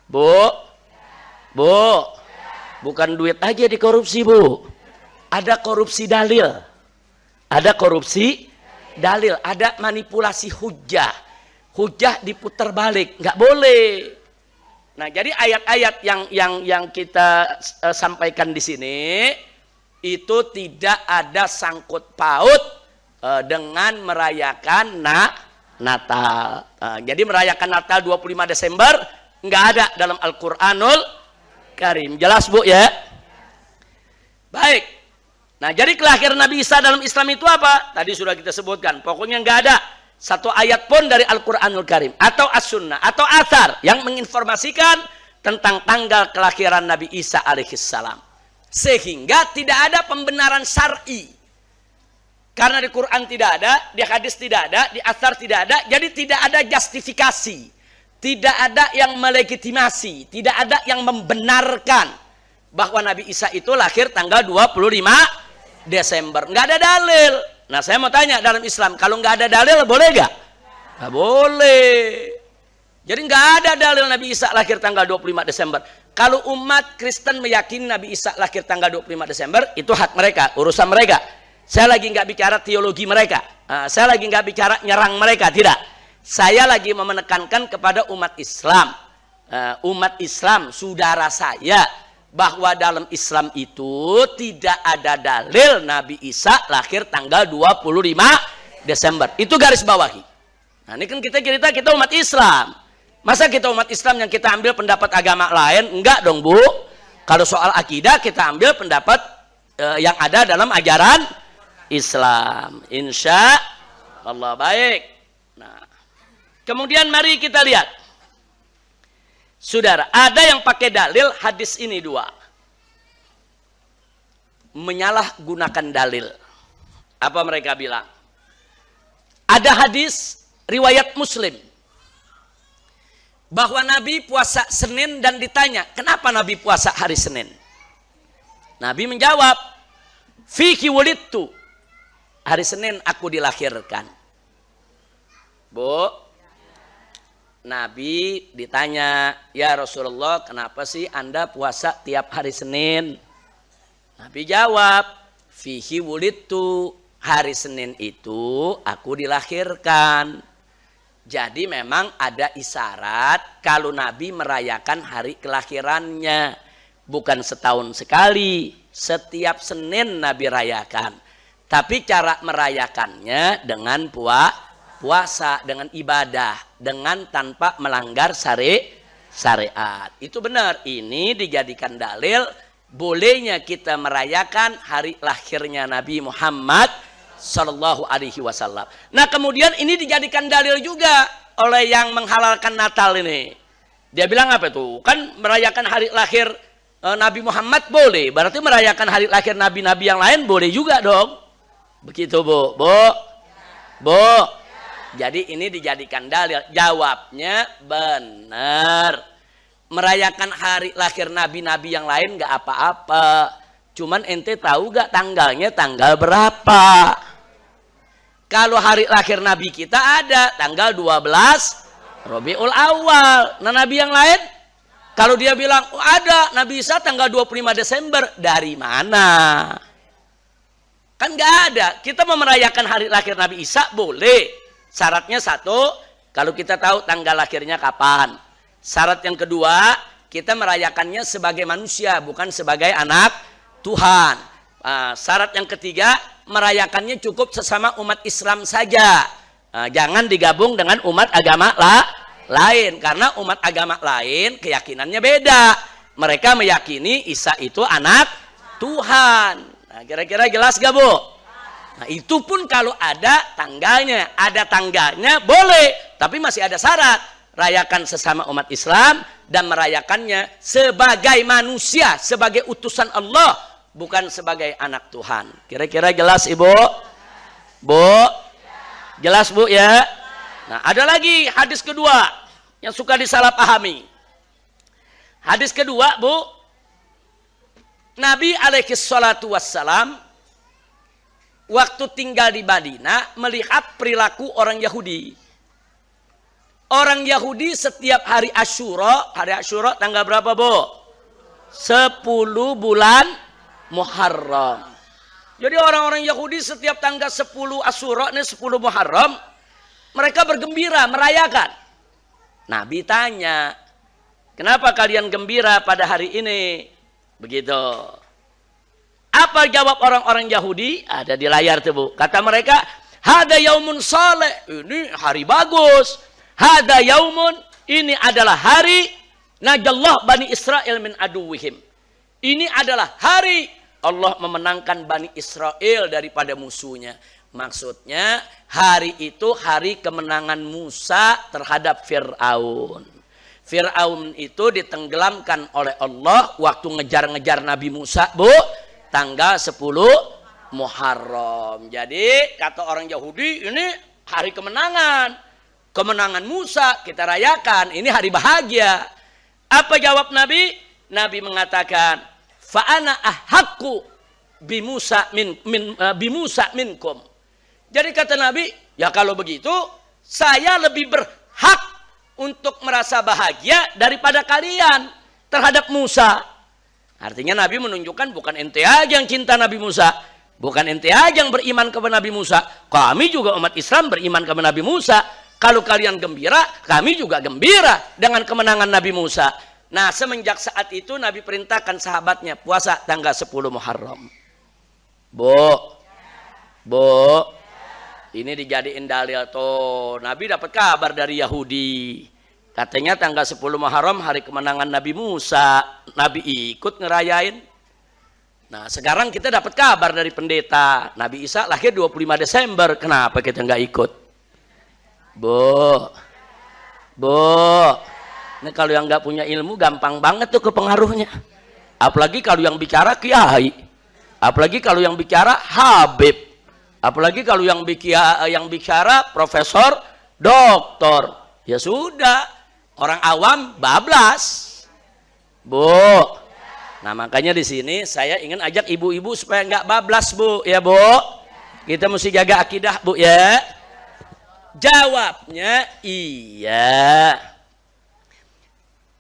Bu, bukan duit aja dikorupsi, Bu. Ada korupsi dalil, ada korupsi dalil, ada manipulasi hujah, hujah diputar balik, nggak boleh. Nah, jadi ayat-ayat yang kita sampaikan di sini itu tidak ada sangkut paut dengan merayakan Natal. Jadi merayakan Natal 25 Desember nggak ada dalam Al-Quranul Karim. Jelas, Bu, ya? Baik. Nah, jadi kelahiran Nabi Isa dalam Islam itu apa? Tadi sudah kita sebutkan. Pokoknya nggak ada satu ayat pun dari Al-Quranul Karim atau As-Sunnah atau Athar yang menginformasikan tentang tanggal kelahiran Nabi Isa alaihissalam. Sehingga tidak ada pembenaran syar'i. Karena di Quran tidak ada, di hadis tidak ada, di Athar tidak ada, jadi tidak ada justifikasi. Tidak ada yang melegitimasi, tidak ada yang membenarkan bahwa Nabi Isa itu lahir tanggal 25 Desember. Nggak ada dalil. Nah, saya mau tanya, dalam Islam kalau nggak ada dalil boleh nggak? Nggak boleh. Jadi nggak ada dalil Nabi Isa lahir tanggal 25 Desember. Kalau umat Kristen meyakini Nabi Isa lahir tanggal 25 Desember, itu hak mereka, urusan mereka. Saya lagi nggak bicara teologi mereka. Saya lagi nggak bicara nyerang mereka, tidak. Saya lagi menekankan kepada umat Islam. Umat Islam, saudara saya, bahwa dalam Islam itu tidak ada dalil Nabi Isa lahir tanggal 25 Desember. Itu garis bawahi. Nah, ini kan kita cerita kita umat Islam. Masa kita umat Islam yang kita ambil pendapat agama lain? Enggak dong, Bu. Kalau soal akidah kita ambil pendapat yang ada dalam ajaran Islam. Insya Allah. Baik. Nah, kemudian mari kita lihat. Saudara, ada yang pakai dalil hadis ini dua. Menyalahgunakan dalil. Apa mereka bilang? Ada hadis riwayat Muslim bahwa Nabi puasa Senin dan ditanya, kenapa Nabi puasa hari Senin? Nabi menjawab, fihi wulidtu. Hari Senin aku dilahirkan. Bu, Nabi ditanya, ya Rasulullah, kenapa sih Anda puasa tiap hari Senin? Nabi jawab, fihi wulidtu. Hari Senin itu aku dilahirkan. Jadi memang ada isyarat kalau Nabi merayakan hari kelahirannya. Bukan setahun sekali, setiap Senin Nabi rayakan. Tapi cara merayakannya dengan puasa, dengan ibadah, dengan tanpa melanggar syariat. Itu benar. Ini dijadikan dalil bolehnya kita merayakan hari lahirnya Nabi Muhammad Sallallahu Alaihi Wasallam. Nah, kemudian ini dijadikan dalil juga oleh yang menghalalkan Natal ini. Dia bilang apa tuh? Kan merayakan hari lahir Nabi Muhammad boleh, berarti merayakan hari lahir nabi-nabi yang lain boleh juga dong. Begitu, Bu. Bu. Jadi ini dijadikan dalil. Jawabnya benar. Merayakan hari lahir nabi-nabi yang lain nggak apa-apa. Cuman ente tahu gak tanggalnya tanggal berapa? Kalau hari lahir Nabi kita ada tanggal 12 Rabiul Awal. Nah Nabi yang lain? Kalau dia bilang oh, ada Nabi Isa tanggal 25 Desember. Dari mana? Kan gak ada. Kita mau merayakan hari lahir Nabi Isa boleh. Syaratnya satu, kalau kita tahu tanggal lahirnya kapan. Syarat yang kedua, kita merayakannya sebagai manusia, bukan sebagai anak Tuhan. Syarat yang ketiga, merayakannya cukup sesama umat Islam saja. Jangan digabung dengan umat agama lain. Karena umat agama lain keyakinannya beda. Mereka meyakini Isa itu anak Tuhan. Nah, kira-kira jelas gak Bu? Nah, itu pun kalau ada tanggalnya. Ada tanggalnya boleh. Tapi masih ada syarat. Rayakan sesama umat Islam dan merayakannya sebagai manusia, sebagai utusan Allah, bukan sebagai anak Tuhan. Kira-kira jelas Ibu? Bu? Jelas Bu ya? Nah, ada lagi hadis kedua yang suka disalahpahami. Hadis kedua Bu, Nabi alaihi salatu wassalam waktu tinggal di Madinah melihat perilaku orang Yahudi. Orang Yahudi setiap hari Asyura tanggal berapa Bu? 10 bulan Muharram. Jadi orang-orang Yahudi setiap tanggal 10 Asyura, ini 10 Muharram, mereka bergembira, merayakan. Nabi tanya, kenapa kalian gembira pada hari ini? Begitu. Apa jawab orang-orang Yahudi? Ada di layar tuh Bu. Kata mereka, hada yaumun saleh, ini hari bagus. Hada yaumun, ini adalah hari najallah Bani Israel min aduwihim. Ini adalah hari Allah memenangkan Bani Israel daripada musuhnya. Maksudnya hari itu hari kemenangan Musa terhadap Fir'aun. Fir'aun itu ditenggelamkan oleh Allah waktu ngejar-ngejar Nabi Musa Bu, tanggal 10 Muharram. Jadi kata orang Yahudi ini hari kemenangan. Kemenangan Musa kita rayakan, ini hari bahagia. Apa jawab Nabi? Nabi mengatakan, fa'ana ahakku bimusa minkum. Jadi kata Nabi, ya kalau begitu saya lebih berhak untuk merasa bahagia daripada kalian terhadap Musa. Artinya Nabi menunjukkan bukan ente aja yang cinta Nabi Musa, bukan ente aja yang beriman kepada Nabi Musa. Kami juga umat Islam beriman kepada Nabi Musa. Kalau kalian gembira, kami juga gembira dengan kemenangan Nabi Musa. Nah, semenjak saat itu Nabi perintahkan sahabatnya puasa tanggal 10 Muharram. Bu, ini dijadiin dalil tuh. Nabi dapat kabar dari Yahudi. Katanya tanggal 10 Muharram hari kemenangan Nabi Musa. Nabi ikut ngerayain. Nah, sekarang kita dapat kabar dari pendeta. Nabi Isa lahir 25 Desember. Kenapa kita nggak ikut? Bu, ini kalau yang nggak punya ilmu gampang banget tuh kepengaruhnya. Apalagi kalau yang bicara kiai, apalagi kalau yang bicara habib, apalagi kalau yang bicara profesor, doktor. Ya sudah, orang awam bablas. Bu, nah makanya di sini saya ingin ajak ibu-ibu supaya nggak bablas Bu, ya Bu. Kita mesti jaga akidah Bu ya. Jawabnya iya.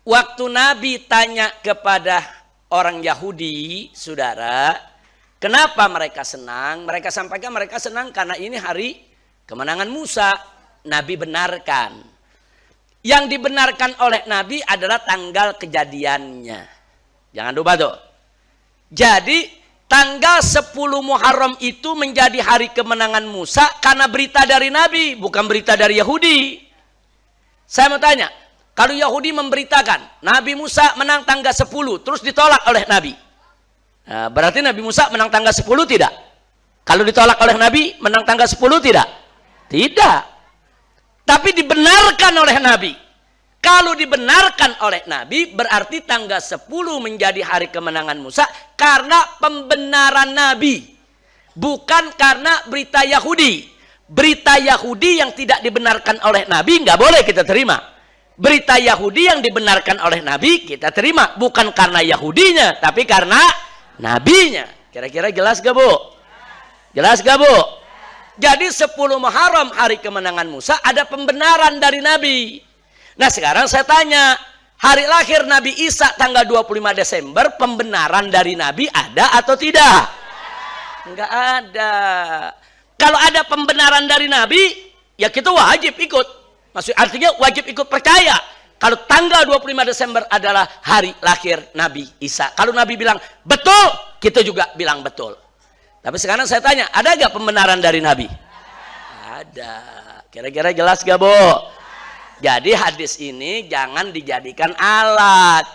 Waktu Nabi tanya kepada orang Yahudi, saudara, kenapa mereka senang? Mereka sampaikan mereka senang karena ini hari kemenangan Musa. Nabi benarkan. Yang dibenarkan oleh Nabi adalah tanggal kejadiannya. Jangan lupa tuh. Jadi tanggal 10 Muharram itu menjadi hari kemenangan Musa karena berita dari Nabi, bukan berita dari Yahudi. Saya mau tanya, kalau Yahudi memberitakan Nabi Musa menang tanggal 10 terus ditolak oleh Nabi, nah, berarti Nabi Musa menang tanggal 10 tidak? Kalau ditolak oleh Nabi menang tanggal 10 tidak? Tidak. Tapi dibenarkan oleh Nabi. Kalau dibenarkan oleh Nabi berarti tanggal 10 menjadi hari kemenangan Musa karena pembenaran Nabi, bukan karena berita Yahudi. Berita Yahudi yang tidak dibenarkan oleh Nabi nggak boleh kita terima. Berita Yahudi yang dibenarkan oleh Nabi kita terima, bukan karena Yahudinya tapi karena nabinya. Kira-kira jelas gak Bu? Jelas gak Bu? Jadi 10 Muharram hari kemenangan Musa ada pembenaran dari Nabi. Nah sekarang saya tanya, hari lahir Nabi Isa tanggal 25 Desember, pembenaran dari Nabi ada atau tidak? Enggak ada. Kalau ada pembenaran dari Nabi, ya kita wajib ikut. Maksud artinya wajib ikut percaya. Kalau tanggal 25 Desember adalah hari lahir Nabi Isa. Kalau Nabi bilang betul, kita juga bilang betul. Tapi sekarang saya tanya, ada gak pembenaran dari Nabi? Ada. Kira-kira jelas gak Bu? Jadi hadis ini jangan dijadikan alat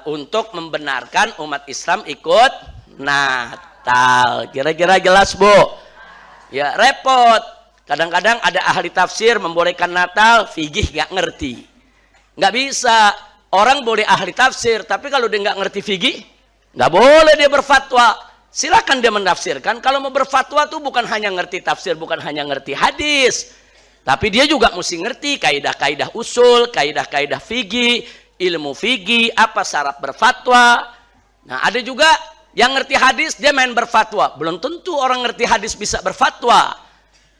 untuk membenarkan umat Islam ikut Natal. Kira-kira jelas Bu? Ya repot. Kadang-kadang ada ahli tafsir membolehkan Natal, fikih gak ngerti. Gak bisa. Orang boleh ahli tafsir, tapi kalau dia gak ngerti fikih, gak boleh dia berfatwa. Silakan dia menafsirkan. Kalau mau berfatwa tuh bukan hanya ngerti tafsir, bukan hanya ngerti hadis, tapi dia juga mesti ngerti kaidah-kaidah usul, kaidah-kaidah fikih, ilmu fikih, apa syarat berfatwa. Nah, ada juga yang ngerti hadis dia main berfatwa. Belum tentu orang ngerti hadis bisa berfatwa.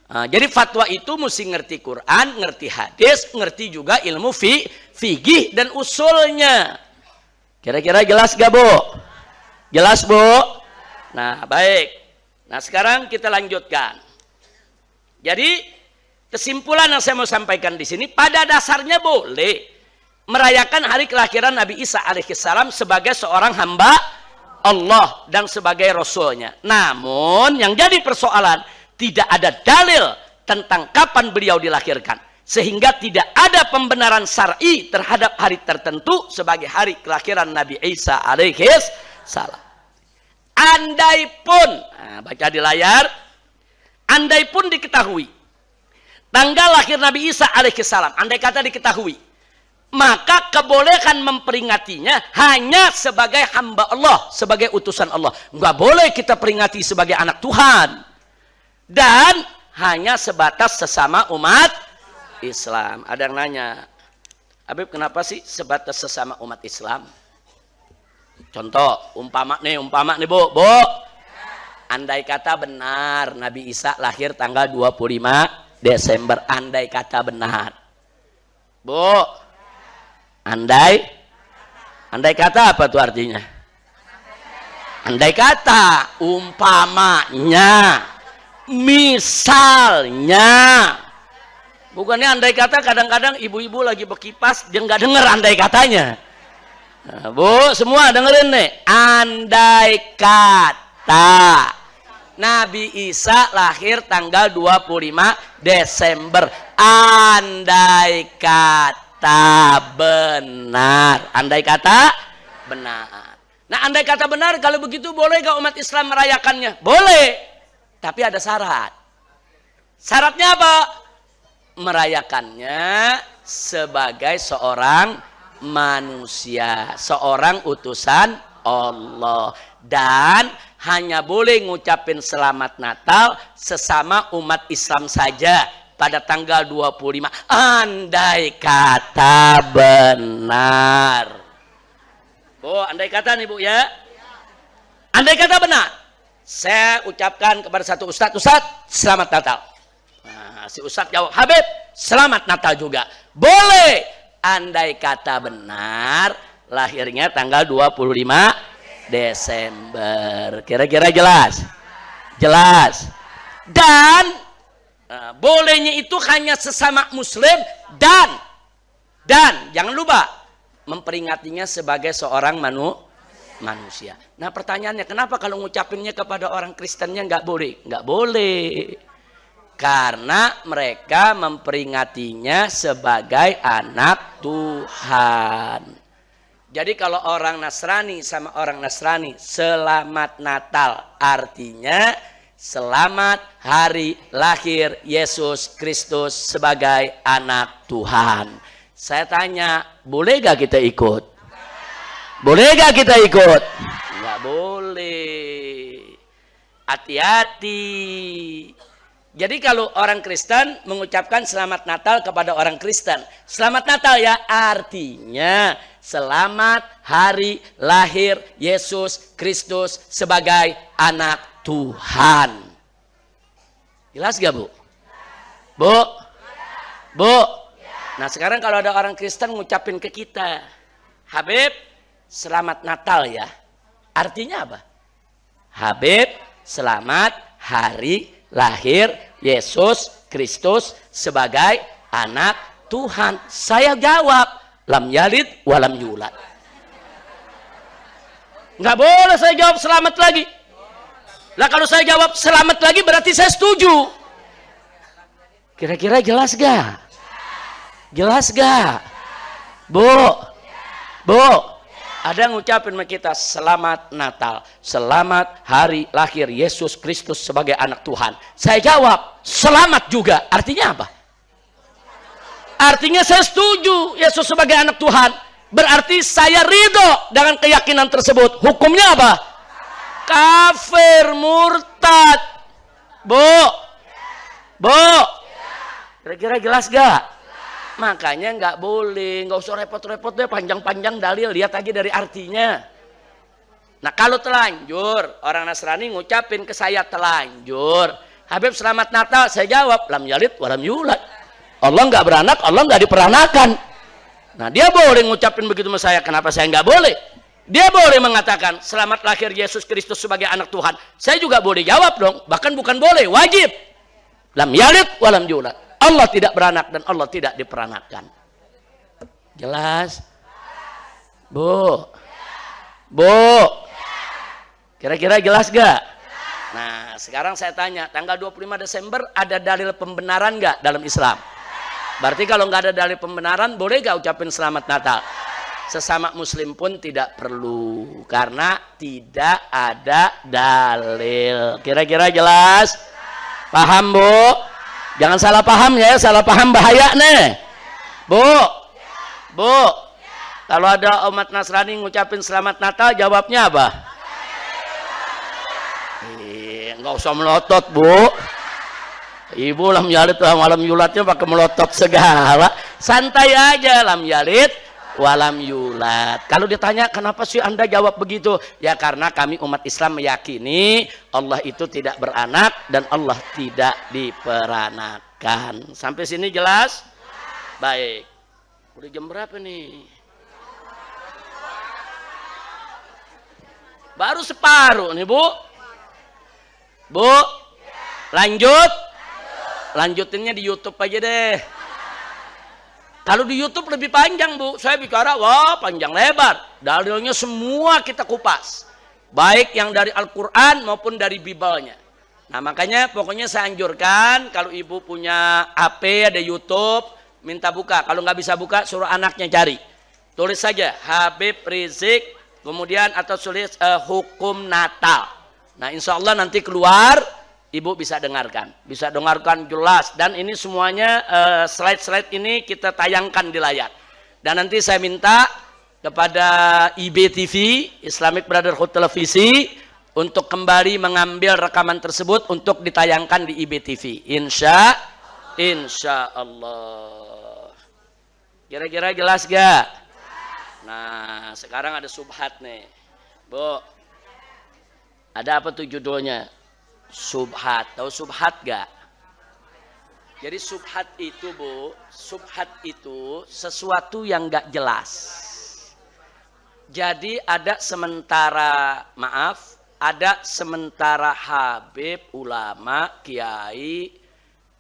Nah, jadi fatwa itu mesti ngerti Quran, ngerti hadis, ngerti juga ilmu fikih dan usulnya. Kira-kira jelas gak Bu? Jelas Bu? Nah, baik. Nah, sekarang kita lanjutkan. Jadi, kesimpulan yang saya mau sampaikan di sini, pada dasarnya boleh merayakan hari kelahiran Nabi Isa alaihissalam sebagai seorang hamba Allah dan sebagai Rasulnya. Namun, yang jadi persoalan, tidak ada dalil tentang kapan beliau dilahirkan. Sehingga tidak ada pembenaran syar'i terhadap hari tertentu sebagai hari kelahiran Nabi Isa alaihissalam. Andai pun, nah, baca di layar, andai pun diketahui tanggal lahir Nabi Isa alaihissalam, andai kata diketahui, maka kebolehan memperingatinya hanya sebagai hamba Allah, sebagai utusan Allah. Nggak boleh kita peringati sebagai anak Tuhan. Dan hanya sebatas sesama umat Islam. Ada yang nanya, Habib kenapa sih sebatas sesama umat Islam? Contoh, umpama nih Bu. Andai kata benar Nabi Isa lahir tanggal 25 Desember, andai kata benar. Bu, andai kata apa tuh artinya? Andai kata, umpamanya, misalnya. Bukannya andai kata kadang-kadang ibu-ibu lagi berkipas, dia nggak denger andai katanya. Nah, Bu, semua dengerin nih. Andai kata Nabi Isa lahir tanggal 25 Desember. Andai kata benar. Andai kata benar. Nah, andai kata benar, kalau begitu boleh gak umat Islam merayakannya? Boleh. Tapi ada syarat. Syaratnya apa? Merayakannya sebagai seorang manusia, seorang utusan Allah, dan hanya boleh ngucapin selamat Natal sesama umat Islam saja pada tanggal 25. Andai kata benar. Bu, andai kata nih Bu ya. Andai kata benar, saya ucapkan kepada satu ustadz, selamat Natal. Nah, si ustadz jawab, Habib, selamat Natal juga. Boleh. Andai kata benar lahirnya tanggal 25 Desember. Kira-kira jelas? Jelas. Dan bolehnya itu hanya sesama muslim dan jangan lupa memperingatinya sebagai seorang manusia. Nah, pertanyaannya, kenapa kalau ngucapinnya kepada orang Kristennya nggak boleh? Nggak boleh. Karena mereka memperingatinya sebagai anak Tuhan. Jadi kalau orang Nasrani sama orang Nasrani selamat Natal, artinya selamat hari lahir Yesus Kristus sebagai anak Tuhan. Saya tanya, boleh gak kita ikut? Boleh gak kita ikut? Nggak boleh. Hati-hati. Jadi kalau orang Kristen mengucapkan selamat Natal kepada orang Kristen. Selamat Natal ya, artinya selamat hari lahir Yesus Kristus sebagai anak Tuhan. Jelas gak Bu? Bu? Bu? Nah sekarang kalau ada orang Kristen ngucapin ke kita, Habib, selamat Natal ya. Artinya apa? Habib, selamat hari lahir Yesus Kristus sebagai anak Tuhan. Saya jawab, lam yalid walam yulad. Nggak boleh saya jawab selamat lagi. Lah kalau saya jawab selamat lagi berarti saya setuju. Kira-kira jelas gak? Jelas gak? Bu? Bu? Ada yang ngucapin sama kita selamat Natal, selamat hari lahir Yesus Kristus sebagai anak Tuhan. Saya jawab selamat juga. Artinya apa? Artinya saya setuju Yesus sebagai anak Tuhan. Berarti saya ridho dengan keyakinan tersebut. Hukumnya apa? Kafir, murtad. Bu? Bu? Kira-kira jelas gak? Makanya nggak boleh, nggak usah repot-repot deh panjang-panjang dalil, lihat aja dari artinya. Nah kalau telanjur, orang Nasrani ngucapin ke saya telanjur, Habib selamat Natal, saya jawab lam yalid walam yulad. Allah nggak beranak, Allah nggak diperanakan. Nah dia boleh ngucapin begitu sama saya, kenapa saya nggak boleh? Dia boleh mengatakan selamat lahir Yesus Kristus sebagai anak Tuhan. Saya juga boleh jawab dong, bahkan bukan boleh, wajib. Lam yalid walam yulad. Allah tidak beranak dan Allah tidak diperanakan. Jelas? Bu? Bu? Kira-kira jelas gak? Nah sekarang saya tanya, tanggal 25 Desember ada dalil pembenaran gak dalam Islam? Berarti kalau nggak ada dalil pembenaran, boleh gak ucapin selamat Natal? Sesama muslim pun tidak perlu, karena tidak ada dalil. Kira-kira jelas? Paham Bu? Jangan salah paham ya, salah paham bahaya nih. Bu? Bu? Kalau ada umat Nasrani ngucapin selamat Natal, jawabnya apa? Nggak usah melotot Bu. Ibu lam yalid walam yuladnya pakai melotot segala. Santai aja, lam yalid walam yulad. Kalau ditanya kenapa sih Anda jawab begitu? Ya karena kami umat Islam meyakini Allah itu tidak beranak dan Allah tidak diperanakan. Sampai sini jelas? Baik. Udah jam berapa nih? Baru separuh nih Bu. Bu? Lanjut? Lanjutinnya di YouTube aja deh. Kalau di YouTube lebih panjang Bu, saya bicara wah panjang lebar, dalilnya semua kita kupas, baik yang dari Al-Quran maupun dari Bibalnya. Nah makanya pokoknya saya anjurkan kalau ibu punya HP ada YouTube, minta buka. Kalau nggak bisa buka suruh anaknya cari, tulis saja Habib Rizik kemudian atau tulis hukum Natal. Nah insya Allah nanti keluar. Ibu bisa dengarkan jelas, dan ini semuanya slide-slide ini kita tayangkan di layar. Dan nanti saya minta kepada IBTV, Islamic Brotherhood Televisi, untuk kembali mengambil rekaman tersebut untuk ditayangkan di IBTV. Insya Allah. Kira-kira jelas gak? Nah sekarang ada subhat nih Bu. Ada apa tuh judulnya? Subhat. Tahu subhat gak? Jadi subhat itu Bu, subhat itu sesuatu yang gak jelas. Jadi ada sementara, maaf, ada sementara habib, ulama, kiai,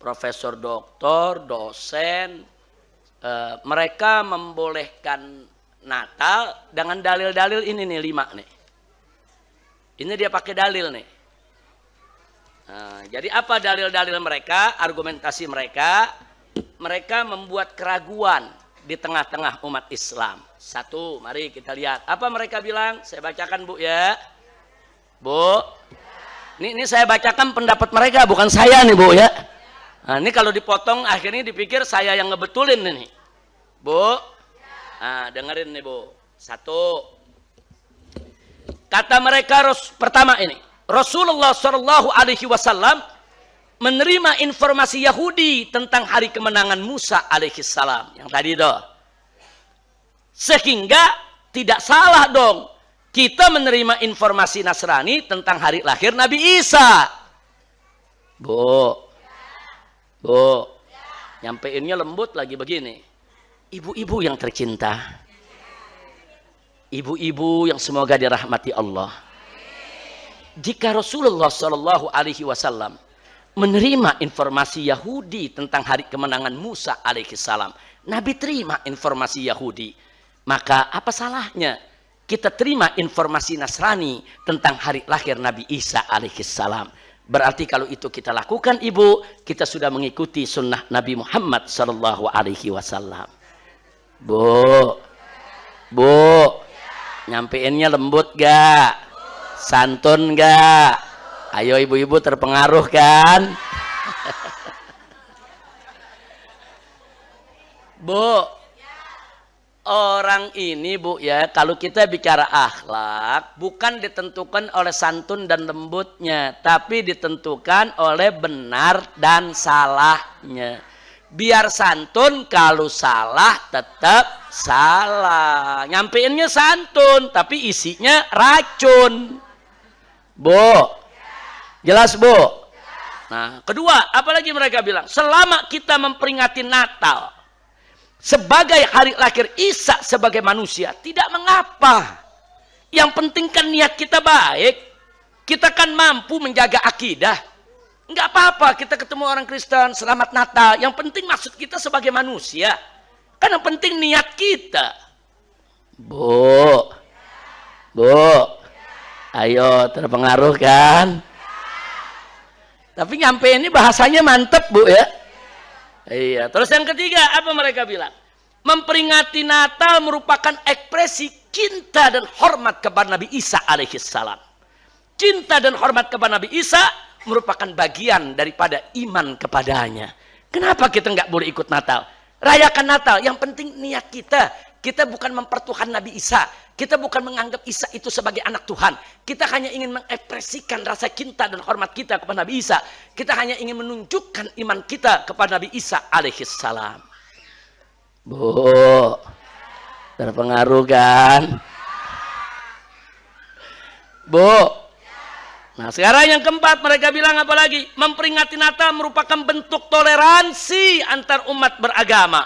profesor doktor, dosen, mereka membolehkan Natal dengan dalil-dalil ini nih 5 nih. Ini dia pakai dalil nih. Nah, jadi apa dalil-dalil mereka, argumentasi mereka? Mereka membuat keraguan di tengah-tengah umat Islam. Satu, mari kita lihat. Apa mereka bilang? Saya bacakan Bu ya. Bu, ini saya bacakan pendapat mereka, bukan saya nih Bu ya. Nah, ini kalau dipotong akhirnya dipikir saya yang ngebetulin ini. Bu, nah, dengerin nih Bu. Satu, kata mereka pertama ini. Rasulullah Shallallahu Alaihi Wasallam menerima informasi Yahudi tentang hari kemenangan Musa alaihissalam. Yang tadi itu. Sehingga tidak salah dong kita menerima informasi Nasrani tentang hari lahir Nabi Isa. Bu, nyampeinnya lembut lagi begini. Ibu-ibu yang tercinta, ibu-ibu yang semoga dirahmati Allah. Jika Rasulullah Shallallahu Alaihi Wasallam menerima informasi Yahudi tentang hari kemenangan Musa alaihissalam, Nabi terima informasi Yahudi, maka apa salahnya kita terima informasi Nasrani tentang hari lahir Nabi Isa alaihissalam? Berarti kalau itu kita lakukan, ibu, kita sudah mengikuti sunnah Nabi Muhammad Sallallahu Alaihi Wasallam. Bu, nyampeinnya lembut gak? Santun gak? Ayo ibu-ibu terpengaruh kan? Bu, orang ini bu ya, kalau kita bicara akhlak bukan ditentukan oleh santun dan lembutnya, tapi ditentukan oleh benar dan salahnya. Biar santun, kalau salah tetap salah. Nyampeinnya santun tapi isinya racun. Bu, jelas bu? Nah, kedua, apalagi mereka bilang, selama kita memperingati Natal sebagai hari lahir Isa sebagai manusia, tidak mengapa. Yang penting kan niat kita baik. Kita kan mampu menjaga akidah. Enggak apa-apa kita ketemu orang Kristen, selamat Natal. Yang penting maksud kita sebagai manusia. Kan yang penting niat kita. Bu, ayo terpengaruh kan? Tapi nyampe ini bahasanya mantep bu ya. Iya, terus yang ketiga apa mereka bilang? Memperingati Natal merupakan ekspresi cinta dan hormat kepada Nabi Isa alaihissalam. Cinta dan hormat kepada Nabi Isa merupakan bagian daripada iman kepadanya. Kenapa kita nggak boleh ikut Natal? Rayakan Natal, yang penting niat kita. Kita bukan mempertuhan Nabi Isa. Kita bukan menganggap Isa itu sebagai anak Tuhan. Kita hanya ingin mengekspresikan rasa cinta dan hormat kita kepada Nabi Isa. Kita hanya ingin menunjukkan iman kita kepada Nabi Isa alaihissalam. Bu, terpengaruh kan? Bu. Nah sekarang yang keempat mereka bilang apa lagi? Memperingati Natal merupakan bentuk toleransi antar umat beragama.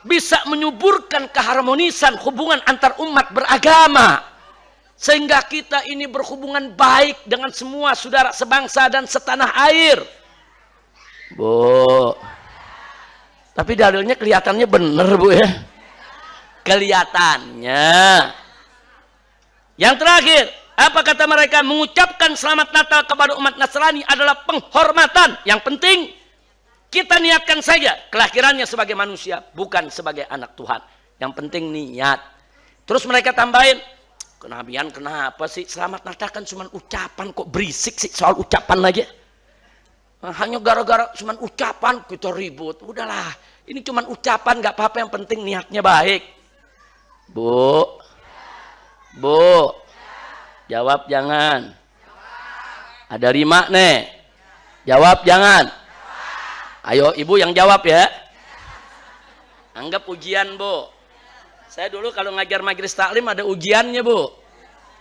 Bisa menyuburkan keharmonisan hubungan antar umat beragama. Sehingga kita ini berhubungan baik dengan semua saudara sebangsa dan setanah air. Bu. Tapi dalilnya kelihatannya benar bu ya. Kelihatannya. Yang terakhir, apa kata mereka? Mengucapkan selamat Natal kepada umat Nasrani adalah penghormatan. Yang penting kita niatkan saja kelahirannya sebagai manusia, bukan sebagai anak Tuhan. Yang penting niat. Terus mereka tambahin, kenabian kenapa sih? Selamat Natal kan cuma ucapan, kok berisik sih soal ucapan aja. Hanya gara-gara cuma ucapan kita ribut. Udahlah, ini cuma ucapan, nggak apa-apa, yang penting niatnya baik. Bu, jawab jangan. Ada 5 nih. Jawab jangan. Ayo ibu yang jawab ya. Anggap ujian bu. Saya dulu kalau ngajar majelis taklim ada ujiannya bu.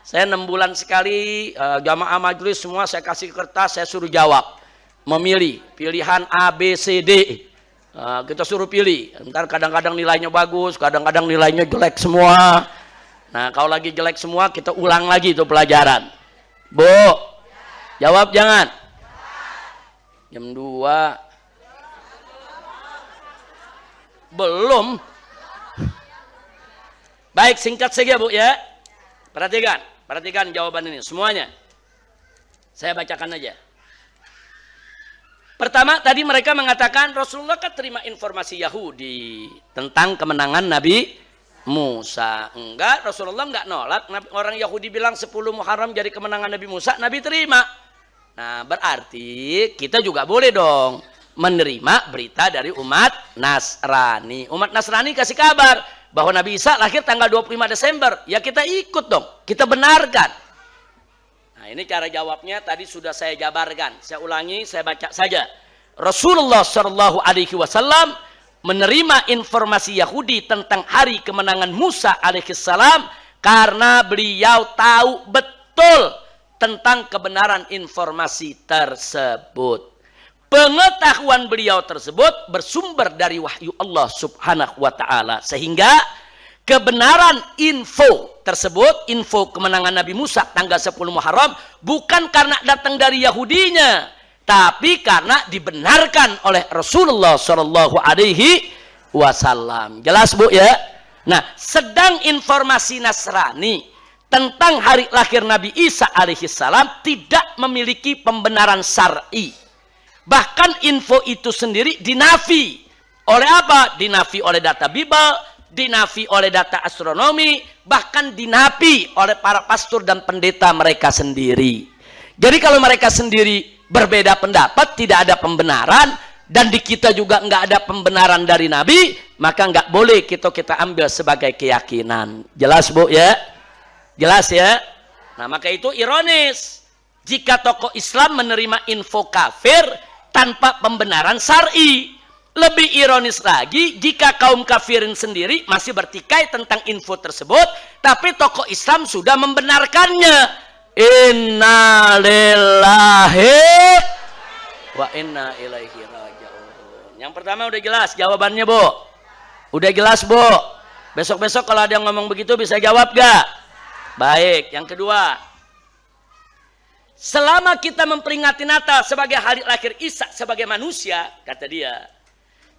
Saya 6 bulan sekali jamaah majelis semua saya kasih kertas, saya suruh jawab. Memilih pilihan A, B, C, D. Kita suruh pilih. Ntar kadang-kadang nilainya bagus, kadang-kadang nilainya jelek semua. Nah kalau lagi jelek semua kita ulang lagi itu pelajaran. Bu, jawab jangan. Jam 2. Belum. Baik, singkat saja bu ya. Perhatikan jawaban ini semuanya. Saya bacakan aja. Pertama tadi mereka mengatakan Rasulullah kan terima informasi Yahudi tentang kemenangan Nabi Musa. Enggak, Rasulullah enggak nolak. Orang Yahudi bilang 10 Muharram jadi kemenangan Nabi Musa, Nabi terima. Nah berarti kita juga boleh dong menerima berita dari umat Nasrani. Umat Nasrani kasih kabar bahwa Nabi Isa lahir tanggal 25 Desember. Ya kita ikut dong, kita benarkan. Nah, ini cara jawabnya tadi sudah saya jabarkan. Saya ulangi, saya baca saja. Rasulullah Shallallahu Alaihi Wasallam menerima informasi Yahudi tentang hari kemenangan Musa alaihissalam karena beliau tahu betul tentang kebenaran informasi tersebut. Pengetahuan beliau tersebut bersumber dari wahyu Allah Subhanahu wa taala, sehingga kebenaran info tersebut, info kemenangan Nabi Musa tanggal 10 Muharram, bukan karena datang dari Yahudinya, tapi karena dibenarkan oleh Rasulullah Shallallahu Alaihi Wasallam. Jelas Bu ya? Nah, sedang informasi Nasrani tentang hari lahir Nabi Isa alaihissalam tidak memiliki pembenaran syar'i. Bahkan info itu sendiri dinafi oleh apa? Dinafi oleh data Bible, dinafi oleh data astronomi, bahkan dinafi oleh para pastor dan pendeta mereka sendiri. Jadi kalau mereka sendiri berbeda pendapat, tidak ada pembenaran, dan di kita juga nggak ada pembenaran dari Nabi, maka nggak boleh kita ambil sebagai keyakinan. Jelas Bu ya? Jelas ya? Nah, maka itu ironis jika tokoh Islam menerima info kafir tanpa pembenaran syar'i. Lebih ironis lagi jika kaum kafirin sendiri masih bertikai tentang info tersebut, tapi tokoh Islam sudah membenarkannya. Inna lillahi wa inna ilaihi raji'un. Yang pertama udah jelas jawabannya Bu. Udah jelas Bu. Besok-besok kalau ada yang ngomong begitu bisa jawab gak? Baik. Yang kedua, selama kita memperingati Natal sebagai hari lahir Isa sebagai manusia, kata dia,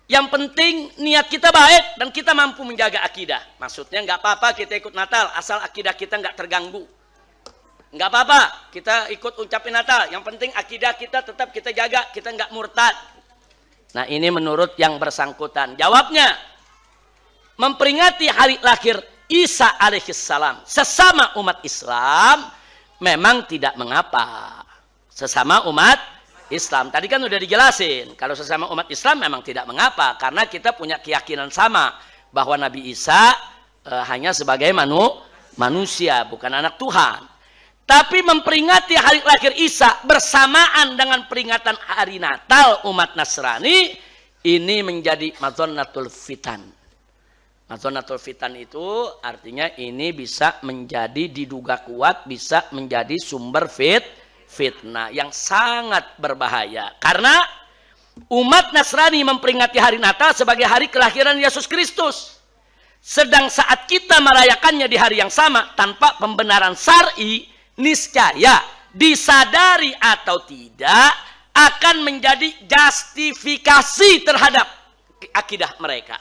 yang penting niat kita baik dan kita mampu menjaga akidah. Maksudnya nggak apa-apa kita ikut Natal asal akidah kita nggak terganggu. Nggak apa-apa kita ikut ucapin Natal, yang penting akidah kita tetap kita jaga, kita nggak murtad. Nah, ini menurut yang bersangkutan. Jawabnya, memperingati hari lahir Isa alaihissalam sesama umat Islam memang tidak mengapa. Sesama umat Islam tadi kan udah dijelasin, kalau sesama umat Islam memang tidak mengapa, karena kita punya keyakinan sama bahwa Nabi Isa hanya sebagai manusia, bukan anak Tuhan. Tapi memperingati hari lahir Isa bersamaan dengan peringatan hari Natal umat Nasrani, ini menjadi madzonnatul fitan. Madzonnatul fitan itu artinya ini bisa menjadi diduga kuat, bisa menjadi sumber fitnah yang sangat berbahaya. Karena umat Nasrani memperingati hari Natal sebagai hari kelahiran Yesus Kristus. Sedang saat kita merayakannya di hari yang sama tanpa pembenaran syar'i, niscaya disadari atau tidak akan menjadi justifikasi terhadap akidah mereka.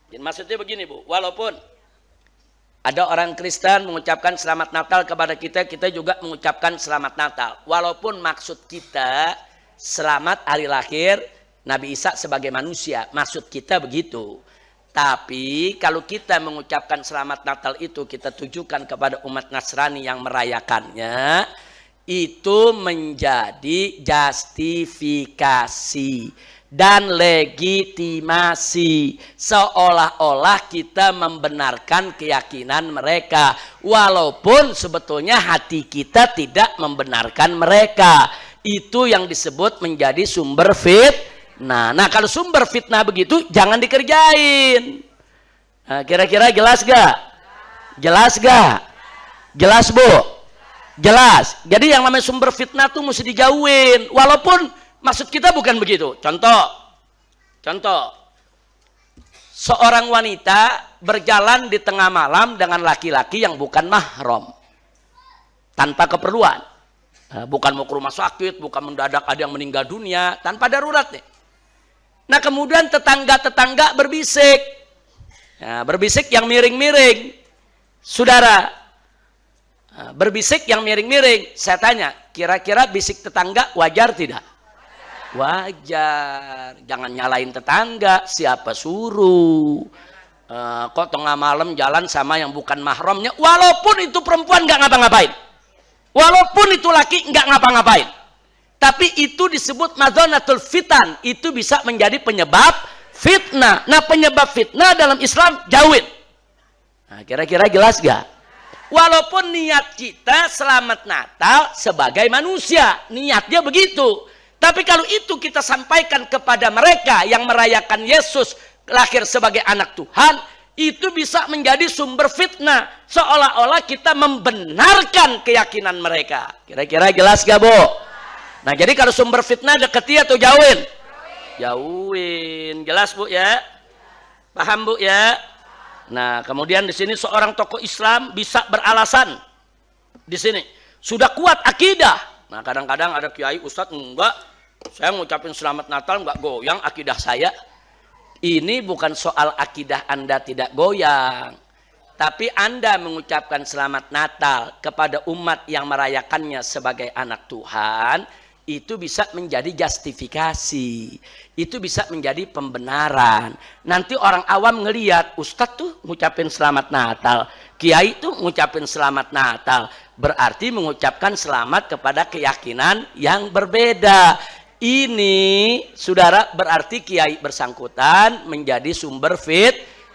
Jadi maksudnya begini Bu, walaupun ada orang Kristen mengucapkan selamat Natal kepada kita, kita juga mengucapkan selamat Natal. Walaupun maksud kita selamat hari lahir Nabi Isa sebagai manusia, maksud kita begitu. Tapi kalau kita mengucapkan selamat Natal itu kita tujukan kepada umat Nasrani yang merayakannya, itu menjadi justifikasi dan legitimasi, seolah-olah kita membenarkan keyakinan mereka, walaupun sebetulnya hati kita tidak membenarkan mereka. Itu yang disebut menjadi sumber fitnah. Nah, kalau sumber fitnah begitu jangan dikerjain. Nah, kira-kira jelas gak? Jelas gak? Jelas Bu? Jelas. Jadi yang namanya sumber fitnah tuh mesti dijauhin, walaupun maksud kita bukan begitu. Contoh, seorang wanita berjalan di tengah malam dengan laki-laki yang bukan mahram, tanpa keperluan, bukan mau ke rumah sakit, bukan mendadak ada yang meninggal dunia, tanpa darurat nih. Nah, kemudian tetangga-tetangga berbisik, berbisik yang miring-miring, saudara, berbisik yang miring-miring. Saya tanya, kira-kira bisik tetangga wajar tidak? Wajar. Jangan nyalain tetangga, siapa suruh? Kok tengah malam jalan sama yang bukan mahramnya, walaupun itu perempuan nggak ngapa-ngapain, walaupun itu laki nggak ngapa-ngapain, tapi itu disebut madzonnatul fitan, itu bisa menjadi penyebab fitnah. Nah, penyebab fitnah dalam Islam jauhin. Nah, kira-kira jelas gak? Walaupun niat kita selamat Natal sebagai manusia, niatnya begitu. Tapi kalau itu kita sampaikan kepada mereka yang merayakan Yesus lahir sebagai anak Tuhan, itu bisa menjadi sumber fitnah. Seolah-olah kita membenarkan keyakinan mereka. Kira-kira jelas gak, Bu? Nah, jadi kalau sumber fitnah deketi atau jauhin? Jauhin. Jelas, Bu, ya? Paham, Bu, ya? Nah, kemudian di sini seorang tokoh Islam bisa beralasan di sini sudah kuat akidah. Nah, kadang-kadang ada kiai ustadz enggak, saya ngucapin selamat Natal enggak goyang akidah saya. Ini bukan soal akidah Anda tidak goyang, tapi Anda mengucapkan selamat Natal kepada umat yang merayakannya sebagai anak Tuhan, itu bisa menjadi justifikasi, itu bisa menjadi pembenaran. Nanti orang awam ngelihat ustadz tuh ngucapin selamat Natal, kiai tuh ngucapin selamat Natal, berarti mengucapkan selamat kepada keyakinan yang berbeda. Ini saudara berarti kiai bersangkutan menjadi sumber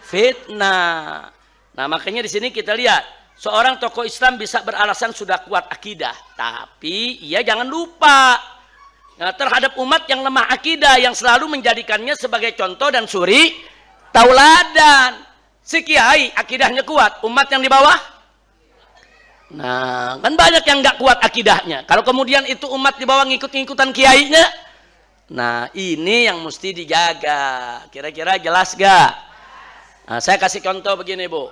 fitnah. Nah, makanya di sini kita lihat seorang tokoh Islam bisa beralasan sudah kuat akidah, tapi ia jangan lupa terhadap umat yang lemah akidah, yang selalu menjadikannya sebagai contoh dan suri tauladan. Si kiai akidahnya kuat, umat yang di bawah, nah kan banyak yang nggak kuat akidahnya. Kalau kemudian itu umat di bawah ngikut-ngikutan kiainya, nah ini yang mesti dijaga. Kira-kira jelas gak? Nah, saya kasih contoh begini, Bu.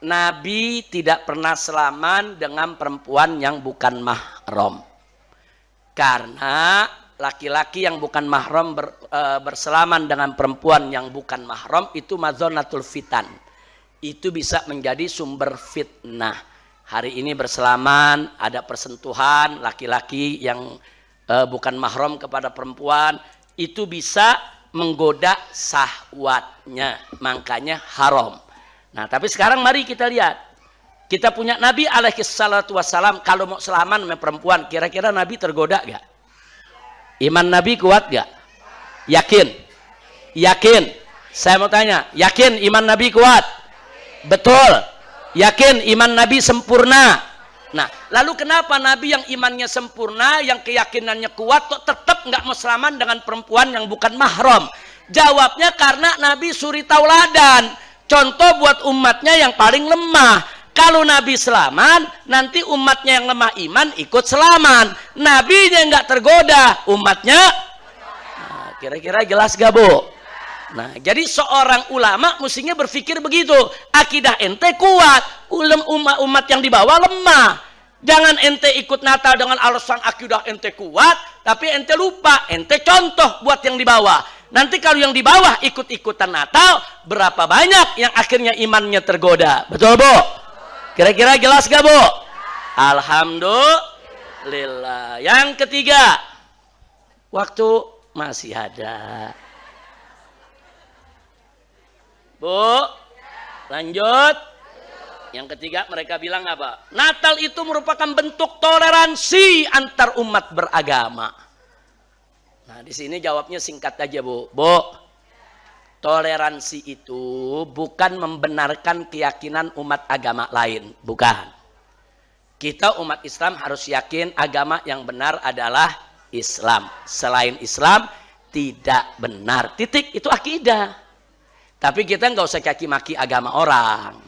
Nabi tidak pernah selaman dengan perempuan yang bukan mahram. Karena laki-laki yang bukan mahram berselaman dengan perempuan yang bukan mahram itu madzonatul fitan. Itu bisa menjadi sumber fitnah. Hari ini berselaman, ada persentuhan laki-laki yang bukan mahram kepada perempuan, itu bisa menggoda syahwatnya, makanya haram. Nah, tapi sekarang mari kita lihat. Kita punya Nabi alaihi salatu wassalam, kalau mau selaman sama perempuan, kira-kira Nabi tergoda gak? Iman Nabi kuat gak? Yakin? Yakin? Saya mau tanya, yakin iman Nabi kuat? Betul? Yakin iman Nabi sempurna? Nah, lalu kenapa Nabi yang imannya sempurna, yang keyakinannya kuat, kok tetap nggak mau selaman dengan perempuan yang bukan mahram? Jawabnya karena Nabi suri tauladan. Contoh buat umatnya yang paling lemah. Kalau Nabi selaman, nanti umatnya yang lemah iman ikut selaman. Nabinya nggak tergoda, umatnya. Nah, kira-kira jelas gak, Bu? Nah, jadi seorang ulama mestinya berpikir begitu. Akidah ente kuat, umat yang di bawah lemah. Jangan ente ikut Natal dengan alasan akidah ente kuat, tapi ente lupa, ente contoh buat yang di bawah. Nanti kalau yang di bawah ikut-ikutan Natal, berapa banyak yang akhirnya imannya tergoda. Betul, Bu? Kira-kira jelas gak, Bu? Alhamdulillah. Yang ketiga, waktu masih ada. Bu, lanjut. Yang ketiga, mereka bilang apa? Natal itu merupakan bentuk toleransi antar umat beragama. Nah, di sini jawabnya singkat aja, Bu. Toleransi itu bukan membenarkan keyakinan umat agama lain, bukan. Kita umat Islam harus yakin agama yang benar adalah Islam. Selain Islam tidak benar. Titik, itu akidah. Tapi kita nggak usah caci maki agama orang.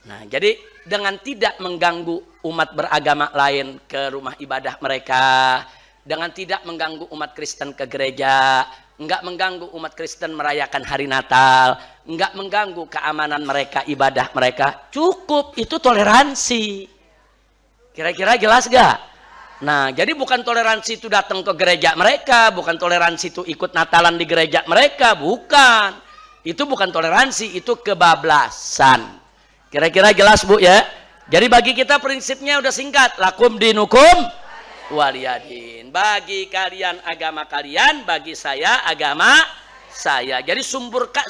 Nah, jadi dengan tidak mengganggu umat beragama lain ke rumah ibadah mereka, dengan tidak mengganggu umat Kristen ke gereja, enggak mengganggu umat Kristen merayakan hari Natal, enggak mengganggu keamanan mereka, ibadah mereka, cukup, itu toleransi. Kira-kira jelas gak? Nah, jadi bukan toleransi itu datang ke gereja mereka, bukan toleransi itu ikut Natalan di gereja mereka, bukan. Itu bukan toleransi, itu kebablasan. Kira-kira jelas, Bu, ya? Jadi bagi kita prinsipnya udah singkat, lakum dinukum waliyadin. Bagi kalian agama kalian, bagi saya agama saya. Jadi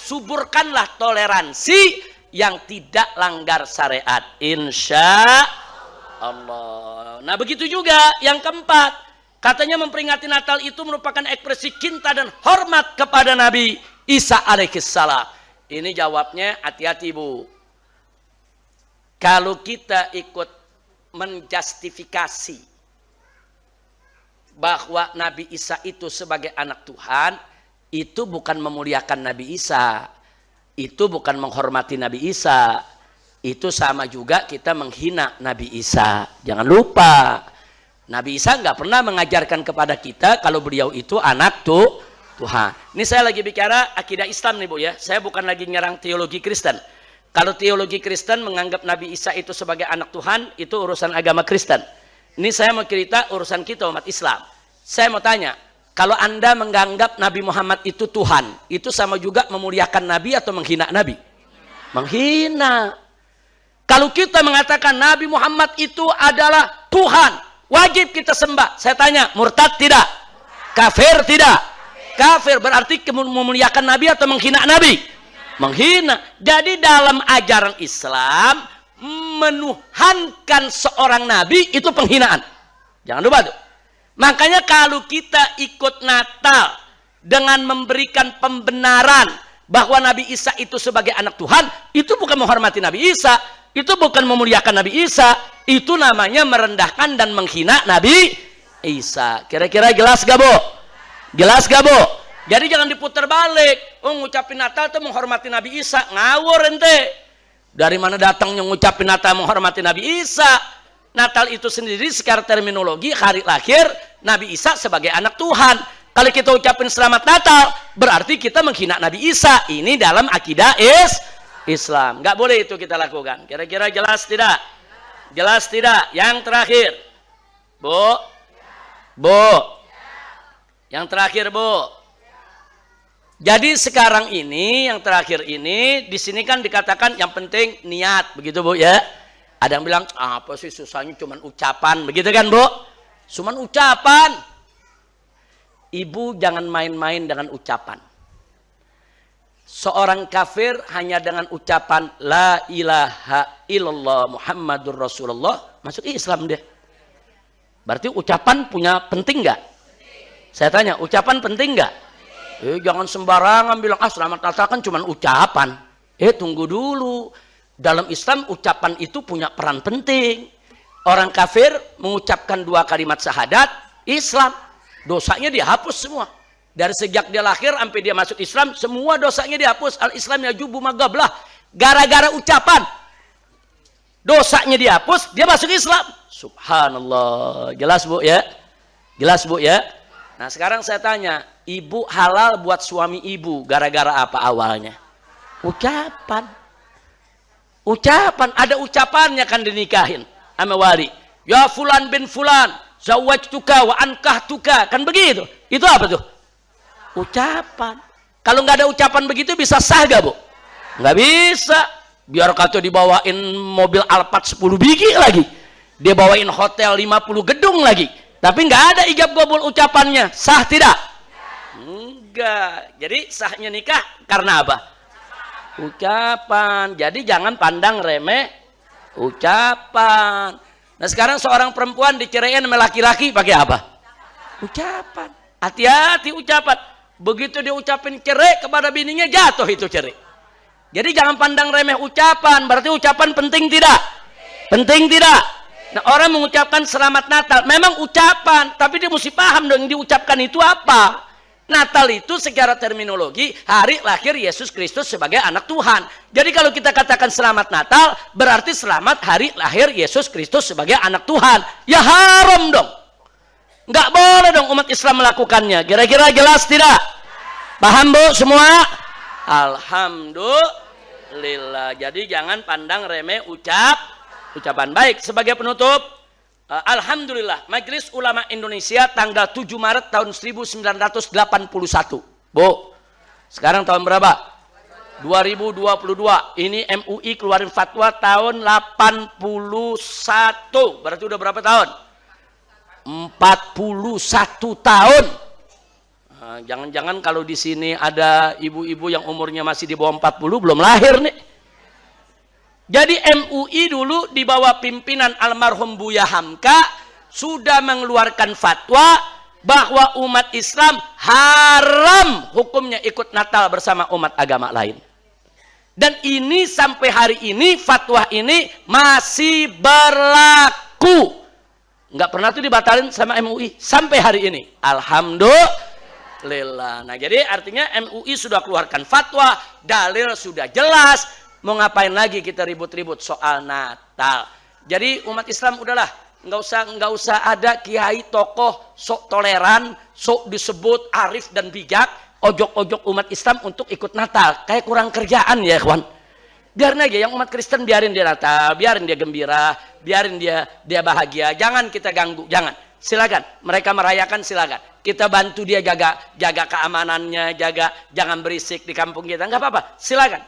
suburkanlah toleransi yang tidak langgar syariat, insya Allah. Nah, begitu juga yang keempat, katanya memperingati Natal itu merupakan ekspresi cinta dan hormat kepada Nabi Isa alaihissalam. Ini jawabnya hati-hati Bu. Kalau kita ikut menjustifikasi bahwa Nabi Isa itu sebagai anak Tuhan, itu bukan memuliakan Nabi Isa, itu bukan menghormati Nabi Isa, itu sama juga kita menghina Nabi Isa. Jangan lupa, Nabi Isa nggak pernah mengajarkan kepada kita kalau beliau itu anak Tuhan. Ini saya lagi bicara akidah Islam nih Bu ya, saya bukan lagi nyerang teologi Kristen. Kalau teologi Kristen menganggap Nabi Isa itu sebagai anak Tuhan, itu urusan agama Kristen. Ini saya mau cerita urusan kita umat Islam. Saya mau tanya, kalau Anda menganggap Nabi Muhammad itu Tuhan, itu sama juga memuliakan Nabi atau menghina Nabi? Menghina. Kalau kita mengatakan Nabi Muhammad itu adalah Tuhan, wajib kita sembah. Saya tanya, murtad tidak? Kafir tidak? Kafir berarti memuliakan Nabi atau menghina Nabi? Menghina. Jadi dalam ajaran Islam, menuhankan seorang nabi itu penghinaan. Jangan lupa tuh. Makanya kalau kita ikut Natal dengan memberikan pembenaran bahwa Nabi Isa itu sebagai anak Tuhan, itu bukan menghormati Nabi Isa, itu bukan memuliakan Nabi Isa, itu namanya merendahkan dan menghina Nabi Isa. Kira-kira jelas gak Bu? Jelas gak Bu? Jadi jangan diputar balik. Oh, ngucapin Natal itu menghormati Nabi Isa. Ngawur ente. Dari mana datangnya ngucapin Natal menghormati Nabi Isa? Natal itu sendiri secara terminologi hari lahir Nabi Isa sebagai anak Tuhan. Kalau kita ucapin selamat Natal, berarti kita menghina Nabi Isa. Ini dalam akidah Islam. Nggak boleh itu kita lakukan. Kira-kira jelas tidak? Jelas tidak? Yang terakhir. Bu. Yang terakhir Bu. Jadi sekarang ini yang terakhir ini di sini kan dikatakan yang penting niat, begitu Bu ya. Ada yang bilang apa sih susahnya cuman ucapan, begitu kan Bu? Cuman ucapan. Ibu jangan main-main dengan ucapan. Seorang kafir hanya dengan ucapan la ilaha illallah Muhammadur Rasulullah masuk Islam dia. Berarti ucapan punya penting nggak? Saya tanya, ucapan penting nggak? Jangan sembarangan bilang selamat Natal kan cuma ucapan. Tunggu dulu. Dalam Islam ucapan itu punya peran penting. Orang kafir mengucapkan 2 kalimat syahadat, Islam dosanya dihapus semua. Dari sejak dia lahir sampai dia masuk Islam, semua dosanya dihapus. Al-Islam yajubu magablah. Gara-gara ucapan dosanya dihapus, dia masuk Islam. Subhanallah. Jelas Bu ya? Jelas Bu ya? Nah sekarang saya tanya, ibu halal buat suami ibu gara-gara apa awalnya? Ucapan. Ucapan, ada ucapannya kan dinikahin sama wali. Ya fulan bin fulan, zawwajtuka wa ankahtuka, kan begitu. Itu apa tuh? Ucapan. Kalau nggak ada ucapan begitu bisa sah gak Bu? Nggak bisa. Biar kata dibawain mobil Alphard 10 biji lagi, dia bawain hotel 50 gedung lagi, tapi nggak ada ijab kabul ucapannya, sah tidak? Enggak. Jadi sahnya nikah karena apa? Ucapan. Jadi jangan pandang remeh ucapan. Nah sekarang seorang perempuan diceraiin sama laki-laki pakai apa? Ucapan. Hati-hati ucapan. Begitu dia ucapin cerai kepada bininya, jatuh itu cerai. Jadi jangan pandang remeh ucapan. Berarti ucapan penting tidak? Penting tidak? Nah orang mengucapkan selamat Natal, memang ucapan, tapi dia mesti paham dong yang diucapkan itu apa. Natal itu secara terminologi hari lahir Yesus Kristus sebagai anak Tuhan. Jadi kalau kita katakan selamat Natal, berarti selamat hari lahir Yesus Kristus sebagai anak Tuhan. Ya haram dong. Nggak boleh dong umat Islam melakukannya. Kira-kira jelas tidak? Paham Bu semua? Alhamdulillah. Jadi jangan pandang remeh ucapan. Baik, sebagai penutup, alhamdulillah Majelis Ulama Indonesia tanggal 7 Maret tahun 1981. Bu, sekarang tahun berapa? 2022. Ini MUI keluarin fatwa tahun 81. Berarti udah berapa tahun? 41 tahun. Jangan-jangan kalau di sini ada ibu-ibu yang umurnya masih di bawah 40 belum lahir nih. Jadi MUI dulu di bawah pimpinan almarhum Buya Hamka sudah mengeluarkan fatwa bahwa umat Islam haram hukumnya ikut Natal bersama umat agama lain. Dan ini sampai hari ini fatwa ini masih berlaku. Nggak pernah tuh dibatalin sama MUI sampai hari ini. Alhamdulillah. Nah, jadi artinya MUI sudah keluarkan fatwa, dalil sudah jelas. Mau ngapain lagi kita ribut-ribut soal Natal? Jadi umat Islam udahlah, nggak usah ada kiai tokoh sok toleran, sok disebut arif dan bijak, ojok-ojok umat Islam untuk ikut Natal. Kayak kurang kerjaan ya, kawan. Biarin aja yang umat Kristen, biarin dia Natal, biarin dia gembira, biarin dia bahagia. Jangan kita ganggu, jangan. Silakan mereka merayakan, silakan. Kita bantu dia jaga keamanannya, jangan berisik di kampung kita. Nggak apa-apa, silakan.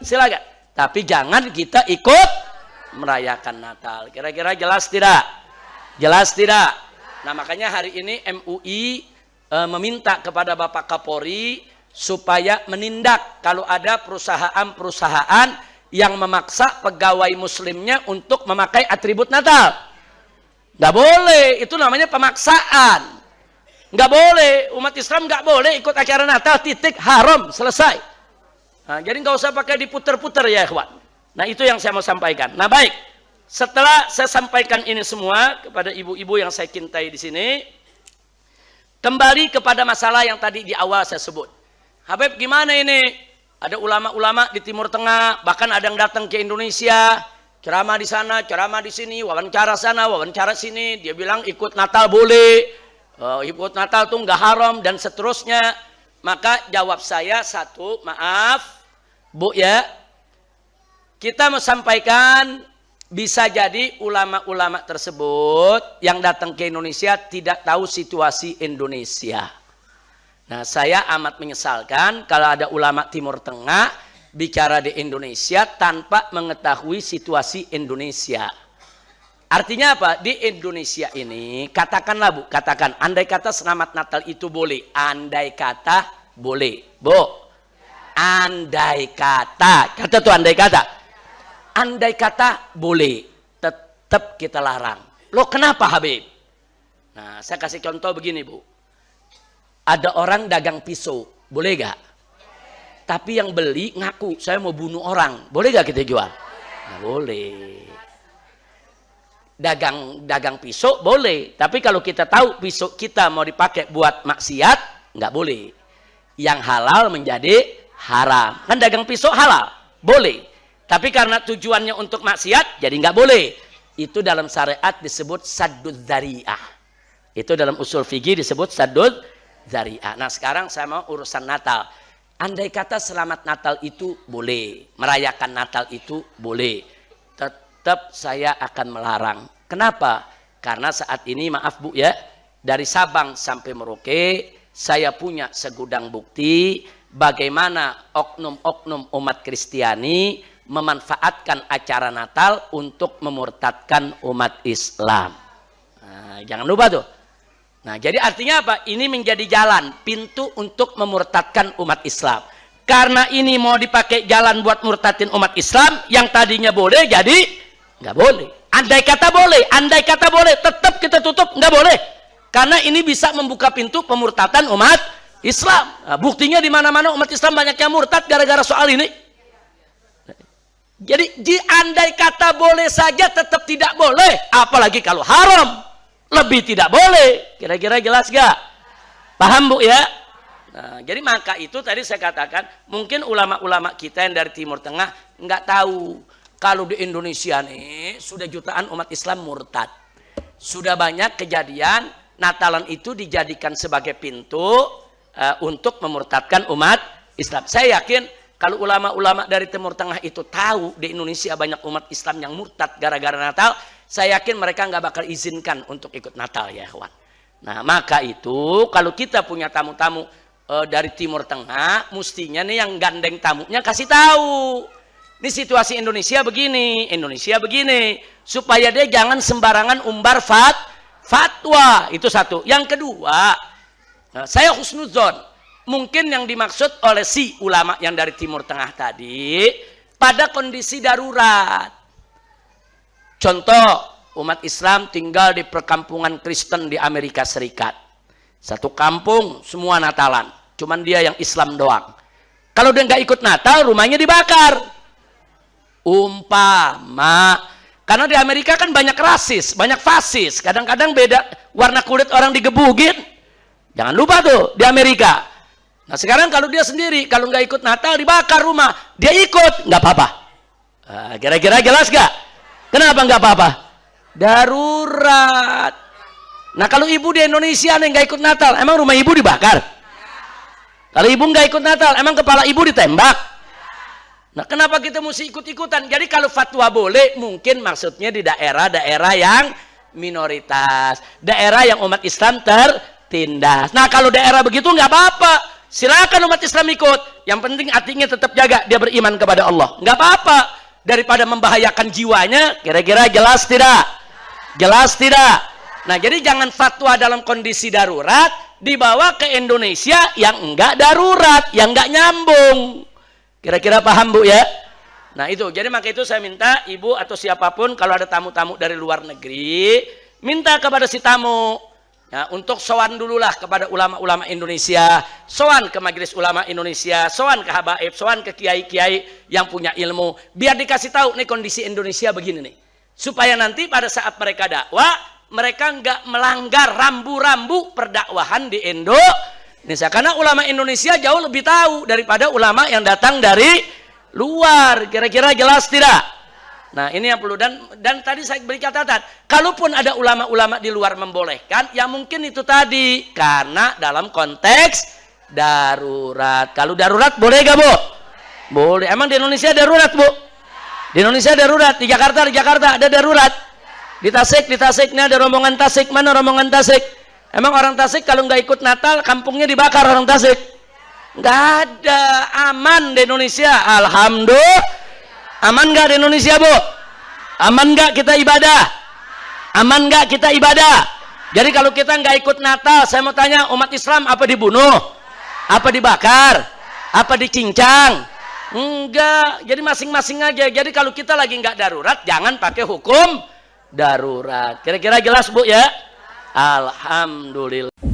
Tapi jangan kita ikut merayakan Natal. Kira-kira jelas tidak? Jelas tidak? Nah, makanya hari ini MUI meminta kepada Bapak Kapolri supaya menindak kalau ada perusahaan-perusahaan yang memaksa pegawai muslimnya untuk memakai atribut Natal. Nggak boleh, itu namanya pemaksaan. Nggak boleh, umat Islam nggak boleh ikut acara Natal, titik, haram, selesai. Nah, jadi nggak usah pakai diputer-puter ya, ikhwan. Nah, itu yang saya mau sampaikan. Nah, baik. Setelah saya sampaikan ini semua kepada ibu-ibu yang saya cintai di sini, kembali kepada masalah yang tadi di awal saya sebut. Habib, gimana ini? Ada ulama-ulama di Timur Tengah, bahkan ada yang datang ke Indonesia, ceramah di sana, ceramah di sini, wawancara sana, wawancara sini. Dia bilang ikut Natal boleh, ikut Natal tuh nggak haram dan seterusnya. Maka jawab saya satu, maaf, Bu ya, kita mau sampaikan bisa jadi ulama-ulama tersebut yang datang ke Indonesia tidak tahu situasi Indonesia. Nah, saya amat menyesalkan kalau ada ulama Timur Tengah bicara di Indonesia tanpa mengetahui situasi Indonesia. Artinya apa? Di Indonesia ini, katakanlah Bu, katakan, andai kata selamat Natal itu boleh. Andai kata boleh. Bu, andai kata. Kata tuh andai kata. Andai kata boleh. Tetap kita larang. Loh kenapa Habib? Nah, saya kasih contoh begini Bu. Ada orang dagang pisau, boleh gak? Tapi yang beli ngaku, saya mau bunuh orang. Boleh gak kita jual? Nah, boleh. Dagang pisau boleh. Tapi kalau kita tahu pisau kita mau dipakai buat maksiat, nggak boleh. Yang halal menjadi haram. Kan dagang pisau halal, boleh. Tapi karena tujuannya untuk maksiat, jadi nggak boleh. Itu dalam syariat disebut saddud dzari'ah. Itu dalam usul fikih disebut saddud dzari'ah. Nah, sekarang saya mau urusan Natal. Andai kata selamat Natal itu boleh, merayakan Natal itu boleh, tetap saya akan melarang. Kenapa? Karena saat ini maaf Bu ya, dari Sabang sampai Merauke saya punya segudang bukti bagaimana oknum-oknum umat Kristiani memanfaatkan acara Natal untuk memurtadkan umat Islam. Nah, jangan lupa tuh. Nah, jadi artinya apa? Ini menjadi jalan, pintu untuk memurtadkan umat Islam. Karena ini mau dipakai jalan buat murtadin umat Islam, yang tadinya boleh jadi nggak boleh. Andai kata boleh, tetap kita tutup, nggak boleh. Karena ini bisa membuka pintu pemurtadan umat Islam. Nah, buktinya di mana-mana umat Islam banyak yang murtad gara-gara soal ini. Jadi andai kata boleh saja tetap tidak boleh, apalagi kalau haram. Lebih tidak boleh. Kira-kira jelas gak? Paham Bu ya? Nah, jadi maka itu tadi saya katakan, mungkin ulama-ulama kita yang dari Timur Tengah nggak tahu kalau di Indonesia nih sudah jutaan umat Islam murtad. Sudah banyak kejadian Natalan itu dijadikan sebagai pintu untuk memurtadkan umat Islam. Saya yakin kalau ulama-ulama dari Timur Tengah itu tahu di Indonesia banyak umat Islam yang murtad gara-gara Natal, saya yakin mereka nggak bakal izinkan untuk ikut Natal ya kawan. Nah, maka itu kalau kita punya tamu-tamu dari Timur Tengah, mestinya nih yang gandeng tamunya kasih tahu. Ini situasi Indonesia begini, supaya dia jangan sembarangan umbar fatwa. Itu satu. Yang kedua, saya husnudzon. Mungkin yang dimaksud oleh si ulama yang dari Timur Tengah tadi pada kondisi darurat. Contoh, umat Islam tinggal di perkampungan Kristen di Amerika Serikat. Satu kampung semua Natalan, cuman dia yang Islam doang. Kalau dia nggak ikut Natal, rumahnya dibakar. Umpama, karena di Amerika kan banyak rasis, banyak fasis, kadang-kadang beda warna kulit orang digebugin. Jangan lupa tuh di Amerika. Nah sekarang kalau dia sendiri, kalau nggak ikut Natal dibakar rumah, dia ikut nggak apa-apa. Kira-kira jelas gak? Kenapa nggak apa-apa? Darurat. Nah kalau ibu di Indonesia nih nggak ikut Natal, emang rumah ibu dibakar? Kalau ibu nggak ikut Natal, emang kepala ibu ditembak? Nah kenapa kita mesti ikut-ikutan? Jadi kalau fatwa boleh, mungkin maksudnya di daerah-daerah yang minoritas, daerah yang umat Islam tertindas. Nah kalau daerah begitu nggak apa-apa, silakan umat Islam ikut. Yang penting hatinya tetap jaga, dia beriman kepada Allah. Nggak apa-apa, daripada membahayakan jiwanya. Kira-kira jelas tidak? Jelas tidak? Nah jadi jangan fatwa dalam kondisi darurat dibawa ke Indonesia yang enggak darurat, yang enggak nyambung. Kira-kira paham Bu ya? Nah itu, jadi maka itu saya minta ibu atau siapapun kalau ada tamu-tamu dari luar negeri, minta kepada si tamu ya, untuk sowan dululah kepada ulama-ulama Indonesia, sowan ke Majelis Ulama Indonesia, sowan ke habaib, sowan ke kiai-kiai yang punya ilmu, biar dikasih tahu nih kondisi Indonesia begini nih, supaya nanti pada saat mereka dakwah mereka nggak melanggar rambu-rambu perdakwahan di Indonesia, karena ulama Indonesia jauh lebih tahu daripada ulama yang datang dari luar. Kira-kira jelas tidak? Nah ini yang perlu, dan tadi saya beri catatan, kalaupun ada ulama-ulama di luar membolehkan, ya mungkin itu tadi karena dalam konteks darurat. Kalau darurat boleh gak Bu? Boleh. Emang di Indonesia darurat Bu? Di Indonesia darurat. Di Jakarta ada darurat. Di Tasik ini ada rombongan Tasik. Mana rombongan Tasik? Emang orang Tasik kalau nggak ikut Natal kampungnya dibakar orang Tasik? Nggak ada. Aman di Indonesia, alhamdulillah. Aman nggak di Indonesia Bu? Aman nggak kita ibadah? Aman nggak kita ibadah? Jadi kalau kita nggak ikut Natal, saya mau tanya, umat Islam apa dibunuh? Apa dibakar? Apa dicincang? Enggak. Jadi masing-masing aja. Jadi kalau kita lagi nggak darurat, jangan pakai hukum darurat. Kira-kira jelas Bu ya? Alhamdulillah.